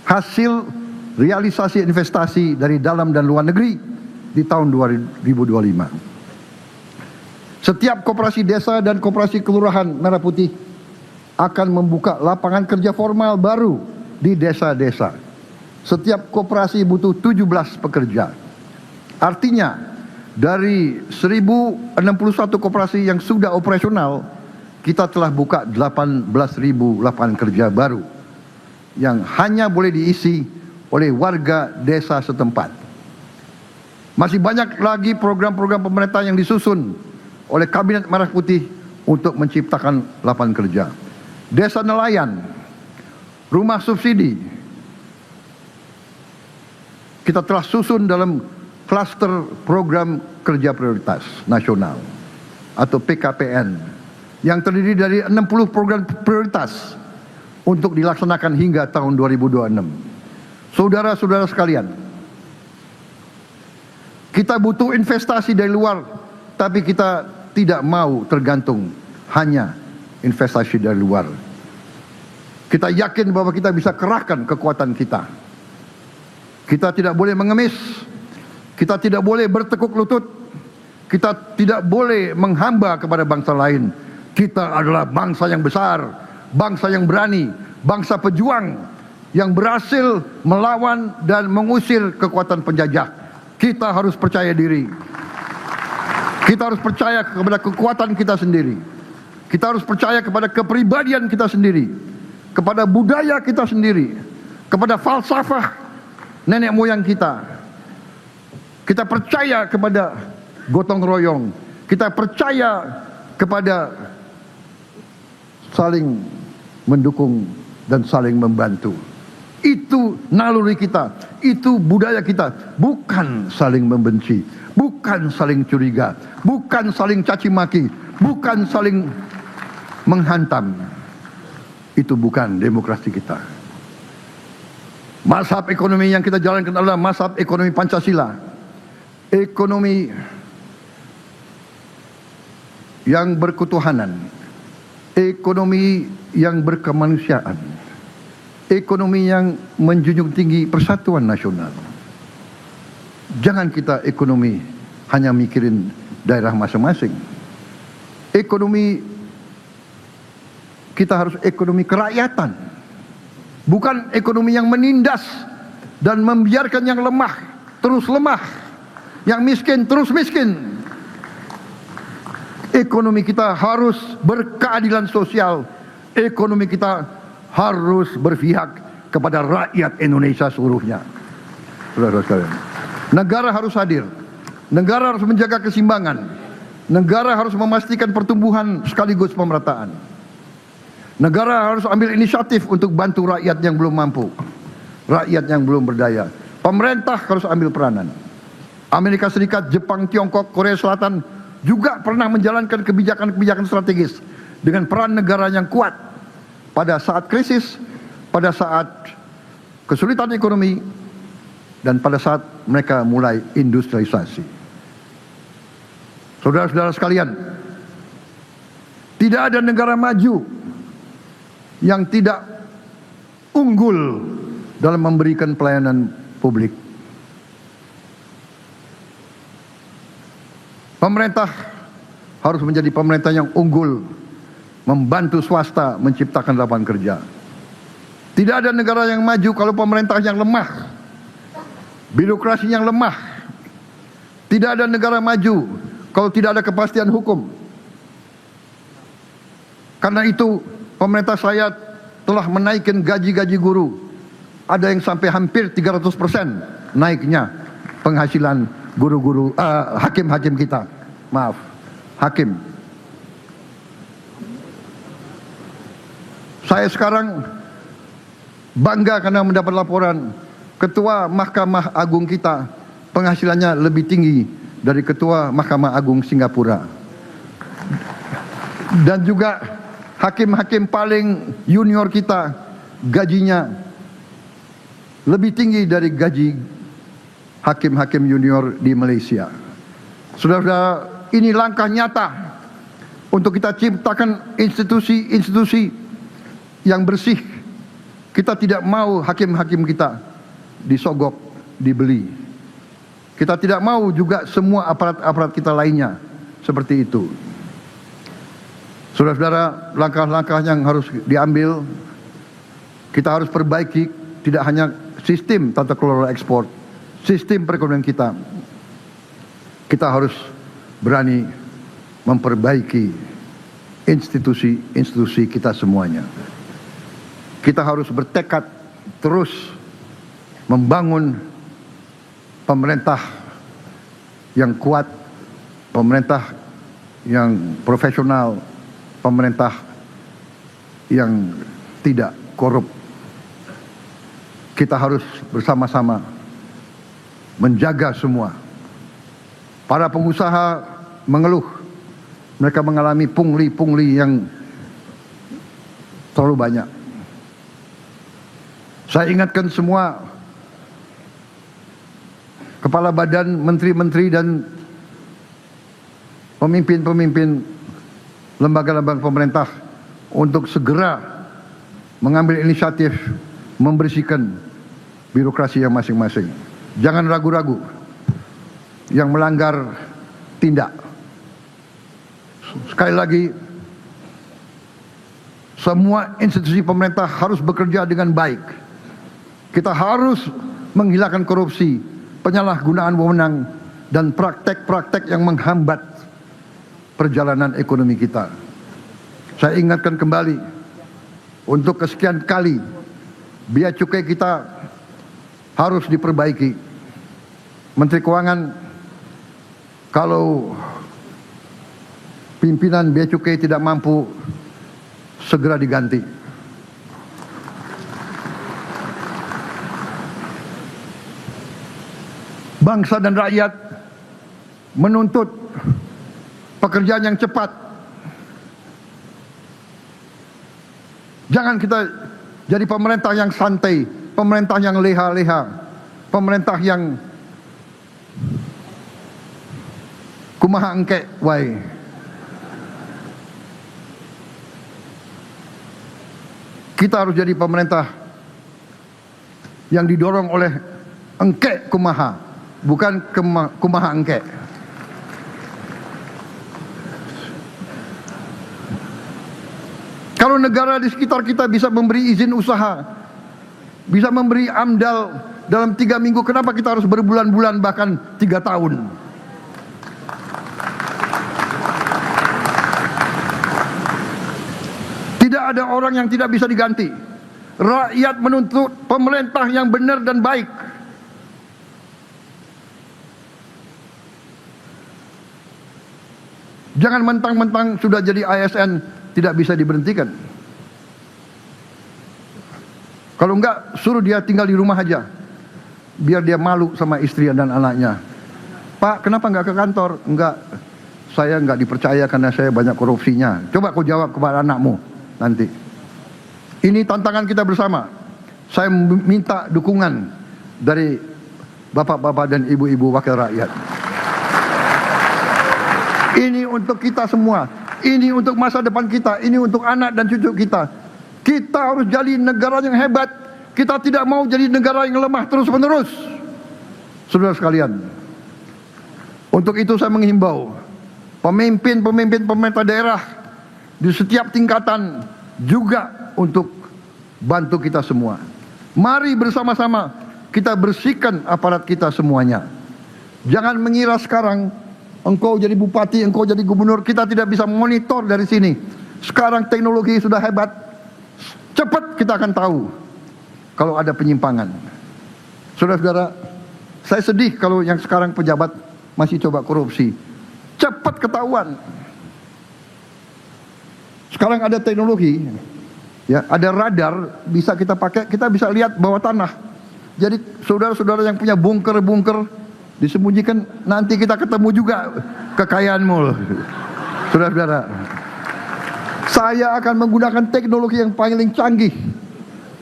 Speaker 1: hasil realisasi investasi dari dalam dan luar negeri di tahun 2025. Setiap koperasi desa dan koperasi kelurahan Merah Putih akan membuka lapangan kerja formal baru di desa-desa. Setiap koperasi butuh 17 pekerja. Artinya dari 1061 koperasi yang sudah operasional, kita telah buka 18.000 lapangan kerja baru yang hanya boleh diisi oleh warga desa setempat. Masih banyak lagi program-program pemerintah yang disusun oleh Kabinet Merah Putih untuk menciptakan lapangan kerja. Desa nelayan, rumah subsidi, kita telah susun dalam klaster program kerja prioritas nasional atau PKPN yang terdiri dari 60 program prioritas untuk dilaksanakan hingga tahun 2026. Saudara-saudara sekalian, kita butuh investasi dari luar, tapi kita tidak mau tergantung hanya investasi dari luar. Kita yakin bahwa kita bisa kerahkan kekuatan kita. Kita tidak boleh mengemis. Kita tidak boleh bertekuk lutut. Kita tidak boleh menghamba kepada bangsa lain. Kita adalah bangsa yang besar, bangsa yang berani, bangsa pejuang yang berhasil melawan dan mengusir kekuatan penjajah. Kita harus percaya diri. Kita harus percaya kepada kekuatan kita sendiri. Kita harus percaya kepada kepribadian kita sendiri, kepada budaya kita sendiri, kepada falsafah nenek moyang kita. Kita percaya kepada gotong royong. Kita percaya kepada saling mendukung dan saling membantu. Itu naluri kita, itu budaya kita. Bukan saling membenci, bukan saling curiga, bukan saling caci maki, bukan saling menghantam. Itu bukan demokrasi kita. Mazhab ekonomi yang kita jalankan adalah mazhab ekonomi Pancasila. Ekonomi yang berketuhanan, ekonomi yang berkemanusiaan, ekonomi yang menjunjung tinggi persatuan nasional. Jangan kita ekonomi hanya mikirin daerah masing-masing. Ekonomi kita harus ekonomi kerakyatan, bukan ekonomi yang menindas dan membiarkan yang lemah terus lemah, yang miskin terus miskin. Ekonomi kita harus berkeadilan sosial. Ekonomi kita harus berpihak kepada rakyat Indonesia seluruhnya. Saudara-saudara sekalian, negara harus hadir. Negara harus menjaga keseimbangan. Negara harus memastikan pertumbuhan sekaligus pemerataan. Negara harus ambil inisiatif untuk bantu rakyat yang belum mampu, rakyat yang belum berdaya. Pemerintah harus ambil peranan. Amerika Serikat, Jepang, Tiongkok, Korea Selatan juga pernah menjalankan kebijakan-kebijakan strategis dengan peran negara yang kuat pada saat krisis, pada saat kesulitan ekonomi, dan pada saat mereka mulai industrialisasi. Saudara-saudara sekalian, tidak ada negara maju yang tidak unggul dalam memberikan pelayanan publik. Pemerintah harus menjadi pemerintah yang unggul, membantu swasta menciptakan lapangan kerja. Tidak ada negara yang maju kalau pemerintah yang lemah, birokrasi yang lemah. Tidak ada negara maju kalau tidak ada kepastian hukum. Karena itu pemerintah saya telah menaikkan gaji-gaji guru. Ada yang sampai hampir 300% naiknya penghasilan guru-guru, hakim-hakim kita. Maaf, hakim. Saya sekarang bangga karena mendapat laporan Ketua Mahkamah Agung kita penghasilannya lebih tinggi dari Ketua Mahkamah Agung Singapura. Dan juga hakim-hakim paling junior kita gajinya lebih tinggi dari gaji hakim-hakim junior di Malaysia. Saudara-saudara, ini langkah nyata untuk kita ciptakan institusi-institusi yang bersih. Kita tidak mau hakim-hakim kita disogok, dibeli. Kita tidak mau juga semua aparat-aparat kita lainnya seperti itu. Saudara-saudara, langkah-langkah yang harus diambil, kita harus perbaiki tidak hanya sistem tata kelola ekspor, sistem perekonomian kita. Kita harus berani memperbaiki institusi-institusi kita semuanya. Kita harus bertekad terus membangun pemerintah yang kuat, pemerintah yang profesional, pemerintah yang tidak korup. Kita harus bersama-sama menjaga semua. Para pengusaha mengeluh, mereka mengalami pungli-pungli yang terlalu banyak. Saya ingatkan semua kepala badan, menteri-menteri dan pemimpin-pemimpin lembaga-lembaga pemerintah untuk segera mengambil inisiatif membersihkan birokrasi yang masing-masing. Jangan ragu-ragu. Yang melanggar tindak. Sekali lagi, semua institusi pemerintah harus bekerja dengan baik. Kita harus menghilangkan korupsi, penyalahgunaan wewenang, dan praktek-praktek yang menghambat perjalanan ekonomi kita. Saya ingatkan kembali, untuk kesekian kali, biaya cukai kita harus diperbaiki. Menteri Keuangan, kalau pimpinan bea cukai tidak mampu, segera diganti. bangsa dan rakyat menuntut pekerjaan yang cepat. Jangan kita jadi pemerintah yang santai, pemerintah yang leha-leha, pemerintah yang kumaha engke wae. Kita harus jadi pemerintah yang didorong oleh engke kumaha, bukan kumaha engke. Kalau negara di sekitar kita bisa memberi izin usaha, bisa memberi AMDAL dalam 3 minggu, kenapa kita harus berbulan-bulan bahkan 3 tahun? Tidak ada orang yang tidak bisa diganti. Rakyat menuntut pemerintah yang benar dan baik. Jangan mentang-mentang sudah jadi ASN tidak bisa diberhentikan. Kalau enggak, suruh dia tinggal di rumah aja, biar dia malu sama istri dan anaknya. Pak, kenapa enggak ke kantor? Enggak, saya enggak dipercaya karena saya banyak korupsinya. Coba kau jawab kepada anakmu nanti. Ini tantangan kita bersama. Saya minta dukungan dari bapak-bapak dan ibu-ibu wakil rakyat. Ini untuk kita semua. Ini untuk masa depan kita. Ini untuk anak dan cucu kita. Kita harus jadi negara yang hebat. Kita tidak mau jadi negara yang lemah terus-menerus. Saudara sekalian, untuk itu saya menghimbau pemimpin-pemimpin pemerintah daerah di setiap tingkatan juga untuk bantu kita semua. Mari bersama-sama kita bersihkan aparat kita semuanya. Jangan mengira sekarang engkau jadi bupati, engkau jadi gubernur, kita tidak bisa monitor dari sini. Sekarang teknologi sudah hebat, cepat kita akan tahu kalau ada penyimpangan. Saudara-saudara, saya sedih kalau yang sekarang pejabat masih coba korupsi. Cepat ketahuan. Sekarang ada teknologi, ya, ada radar, bisa kita pakai, kita bisa lihat bawah tanah. Jadi saudara-saudara yang punya bunker-bunker disembunyikan, nanti kita ketemu juga kekayaanmu. Saudara-saudara, saya akan menggunakan teknologi yang paling canggih.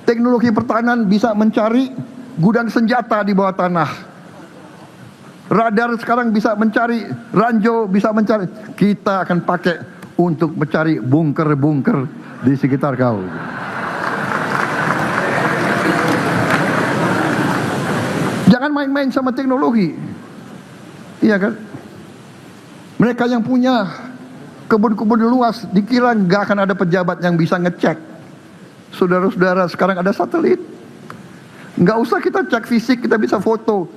Speaker 1: Teknologi pertahanan bisa mencari gudang senjata di bawah tanah. Radar sekarang bisa mencari ranjau, bisa mencari. Kita akan pakai untuk mencari bunker-bunker di sekitar kau. Jangan main-main sama teknologi. Iya kan? Mereka yang punya kebun-kebun luas dikira nggak akan ada pejabat yang bisa ngecek. Saudara-saudara, sekarang ada satelit. Nggak usah kita cek fisik, kita bisa foto.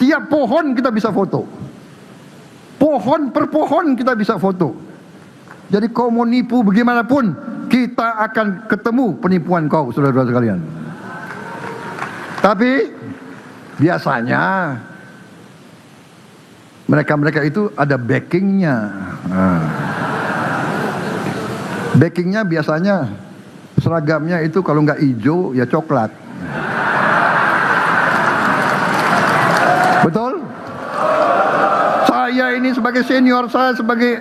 Speaker 1: Tiap pohon kita bisa foto. Pohon per pohon kita bisa foto. Jadi kau mau nipu bagaimanapun, kita akan ketemu penipuan kau, saudara-saudara sekalian. Tapi biasanya mereka itu ada backingnya. Backingnya biasanya seragamnya itu kalau nggak hijau ya coklat. Betul? Saya ini sebagai senior, saya sebagai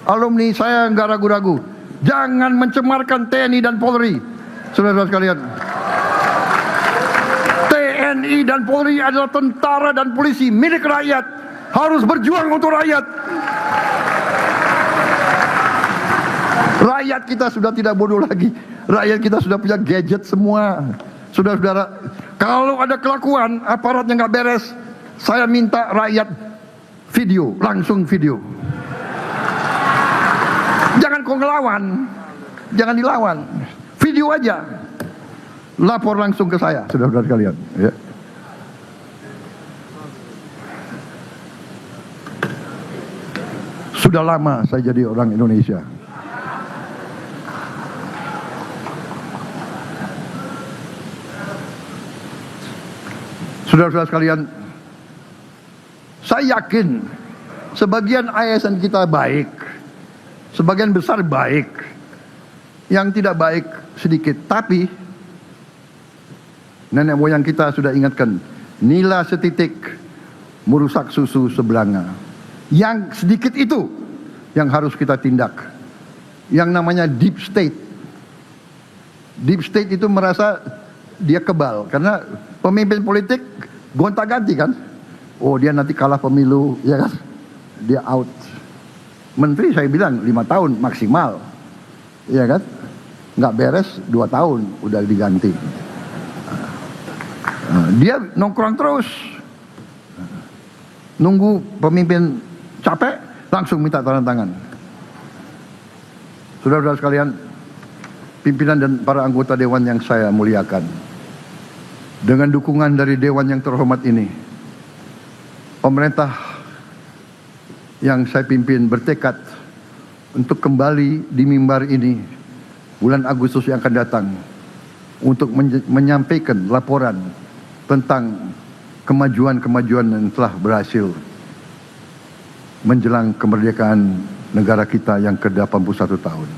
Speaker 1: alumni, saya nggak ragu-ragu. Jangan mencemarkan TNI dan Polri, saudara-saudara sekalian. TNI dan Polri adalah tentara dan polisi milik rakyat. Harus berjuang untuk rakyat. Rakyat kita sudah tidak bodoh lagi. Rakyat kita sudah punya gadget semua. Saudara-saudara, kalau ada kelakuan aparat yang nggak beres, saya minta rakyat video, langsung video. Jangan kau ngelawan, jangan dilawan, video aja, lapor langsung ke saya, saudara-saudara sekalian. Ya. Sudah lama saya jadi orang Indonesia. Saudara-saudara sekalian, saya yakin sebagian ASN kita baik, sebagian besar baik, yang tidak baik sedikit. Tapi nenek moyang kita sudah ingatkan, nila setitik merusak susu sebelanga. Yang sedikit itu yang harus kita tindak. Yang namanya deep state. Deep state itu merasa dia kebal karena pemimpin politik gonta-ganti kan. Oh, dia nanti kalah pemilu, ya kan? Dia out. Menteri saya bilang 5 tahun maksimal, ya kan? Nggak beres 2 tahun udah diganti. Dia nongkrong terus, nunggu pemimpin capek langsung minta tanda tangan. Saudara-saudara sekalian, pimpinan dan para anggota dewan yang saya muliakan, dengan dukungan dari dewan yang terhormat ini, pemerintah yang saya pimpin bertekad untuk kembali di mimbar ini bulan Agustus yang akan datang untuk menyampaikan laporan tentang kemajuan-kemajuan yang telah berhasil menjelang kemerdekaan negara kita yang ke-81 tahun.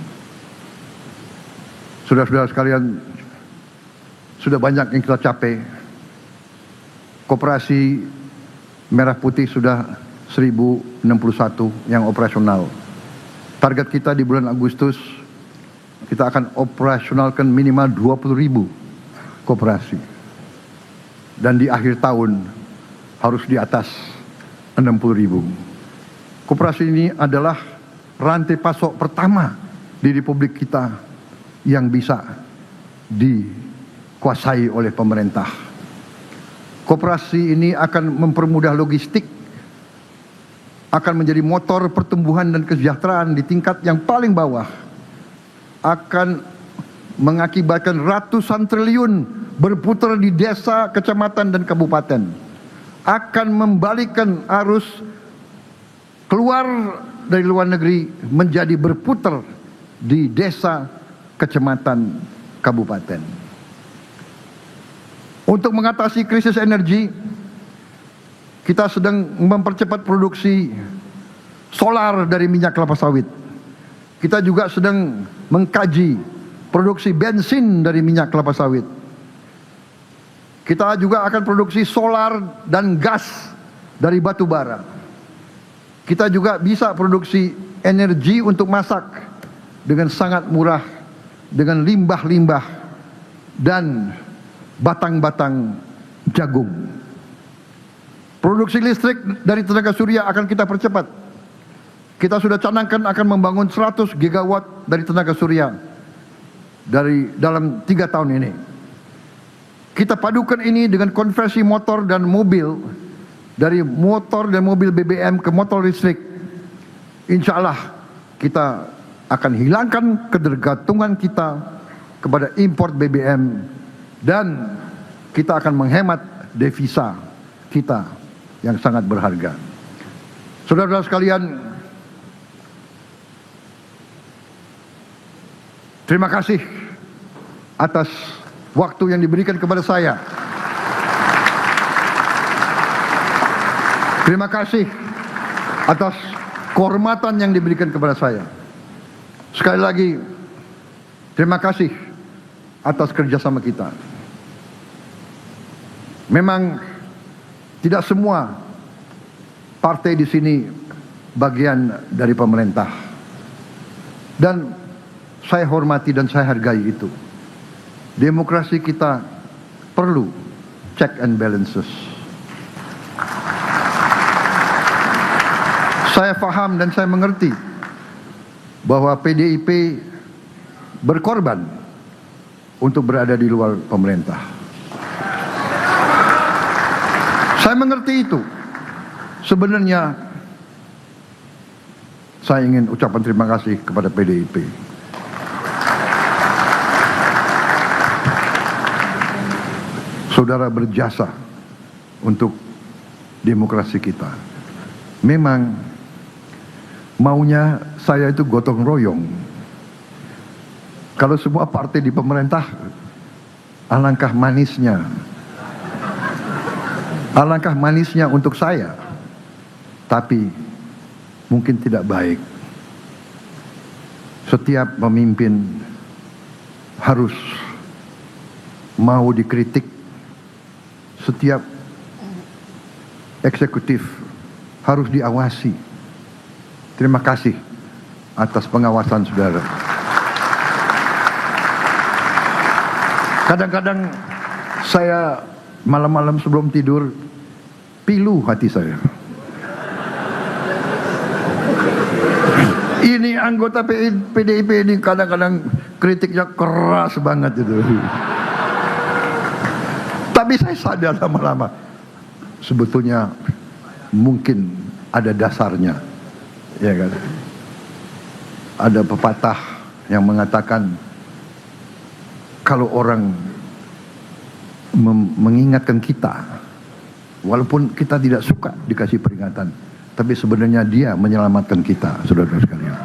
Speaker 1: Saudara-saudara sekalian, sudah banyak yang kita capai. Koperasi Merah Putih sudah 1061 yang operasional. Target kita di bulan Agustus, kita akan operasionalkan minimal 20.000 koperasi. Dan di akhir tahun harus di atas 60.000. Koperasi ini adalah rantai pasok pertama di Republik kita yang bisa dikuasai oleh pemerintah. Koperasi ini akan mempermudah logistik, akan menjadi motor pertumbuhan dan kesejahteraan di tingkat yang paling bawah, akan mengakibatkan ratusan triliun berputar di desa, kecamatan, dan kabupaten, akan membalikkan arus keluar dari luar negeri menjadi berputar di desa, kecamatan, kabupaten. Untuk mengatasi krisis energi, kita sedang mempercepat produksi solar dari minyak kelapa sawit. Kita juga sedang mengkaji produksi bensin dari minyak kelapa sawit. Kita juga akan produksi solar dan gas dari batu bara. Kita juga bisa produksi energi untuk masak dengan sangat murah, dengan limbah-limbah dan batang-batang jagung. Produksi listrik dari tenaga surya akan kita percepat. Kita sudah canangkan akan membangun 100 gigawatt dari tenaga surya dari dalam 3 tahun ini. Kita padukan ini dengan konversi motor dan mobil, dari motor dan mobil BBM ke motor listrik. Insya Allah kita akan hilangkan ketergantungan kita kepada import BBM dan kita akan menghemat devisa kita yang sangat berharga. Saudara-saudara sekalian, terima kasih atas waktu yang diberikan kepada saya. Terima kasih atas kehormatan yang diberikan kepada saya. Sekali lagi, terima kasih atas kerjasama kita. Memang tidak semua partai di sini bagian dari pemerintah. Dan saya hormati dan saya hargai itu. Demokrasi kita perlu check and balances. Saya paham dan saya mengerti bahwa PDIP berkorban untuk berada di luar pemerintah. Saya mengerti itu. Sebenarnya saya ingin ucapan terima kasih kepada PDIP. Saudara berjasa untuk demokrasi kita. Memang maunya saya itu gotong royong. Kalau semua partai di pemerintah, alangkah manisnya. Alangkah manisnya untuk saya. Tapi mungkin tidak baik. Setiap pemimpin harus mau dikritik. Setiap eksekutif harus diawasi. Terima kasih atas pengawasan saudara. Kadang-kadang saya malam-malam sebelum tidur pilu hati saya. Ini anggota PDIP ini kadang-kadang kritiknya keras banget itu. Tapi saya sadar lama-lama sebetulnya mungkin ada dasarnya, ya kan? Ada pepatah yang mengatakan kalau orang mengingatkan kita, walaupun kita tidak suka dikasih peringatan, tapi sebenarnya dia menyelamatkan kita, saudara-saudara sekalian.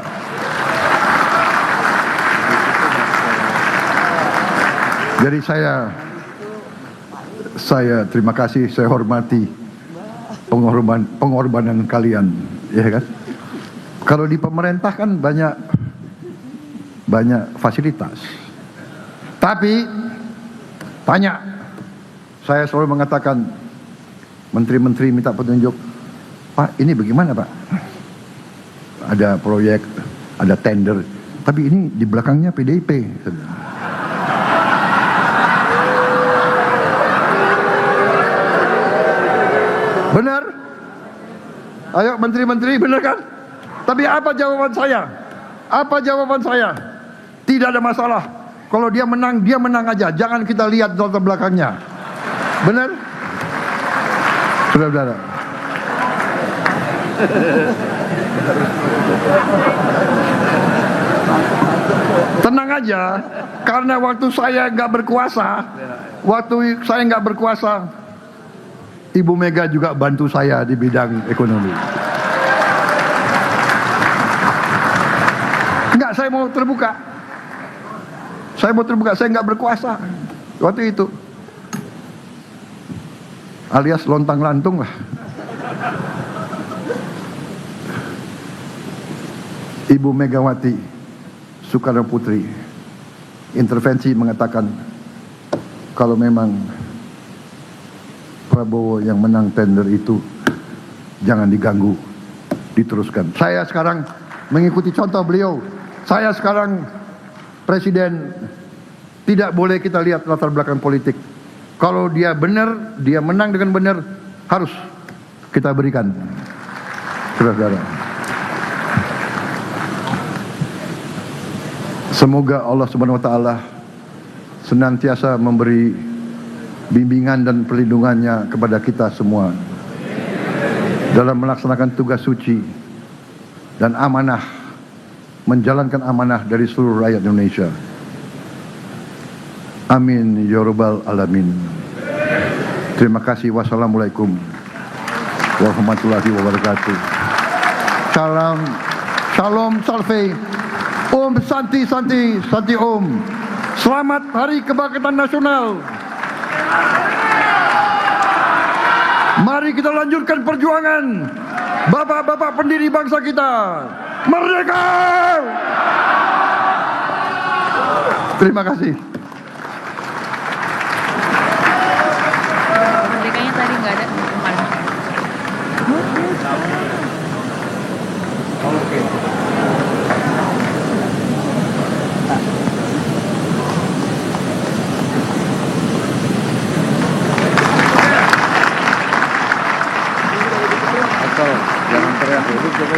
Speaker 1: Jadi saya terima kasih, saya hormati pengorbanan kalian, ya kan? Kalau di pemerintah kan banyak fasilitas. Tapi tanya, saya selalu mengatakan menteri-menteri minta petunjuk, Pak ini bagaimana Pak? Ada proyek, ada tender, tapi ini di belakangnya PDIP. Benar? Ayo menteri-menteri, benar kan? Tapi apa jawaban saya? Apa jawaban saya? Tidak ada masalah. Kalau dia menang aja. Jangan kita lihat latar belakangnya. Benar? Saudara-saudara. Tenang aja, karena waktu saya nggak berkuasa, Ibu Mega juga bantu saya di bidang ekonomi. Enggak, saya mau terbuka. Saya nggak berkuasa waktu itu. Alias lontang-lantung lah. Ibu Megawati Soekarno Putri intervensi mengatakan kalau memang Prabowo yang menang tender itu jangan diganggu, diteruskan. Saya sekarang mengikuti contoh beliau. Saya sekarang presiden, tidak boleh kita lihat latar belakang politik. Kalau dia benar, dia menang dengan benar, harus kita berikan. Saudara-saudara, semoga Allah Subhanahu wa taala senantiasa memberi bimbingan dan perlindungannya kepada kita semua dalam melaksanakan tugas suci dan amanah, menjalankan amanah dari seluruh rakyat Indonesia. Amin ya rabbal alamin. Terima kasih. Wassalamualaikum warahmatullahi wabarakatuh. Shalom salve. Om Santi Santi Santi Om. Selamat Hari Kebangkitan Nasional. Mari kita lanjutkan perjuangan bapak-bapak pendiri bangsa kita. Merdeka! Terima kasih.
Speaker 3: Merdekanya tadi nggak ada kemana?
Speaker 2: Oke. Jangan teriak dulu, coba.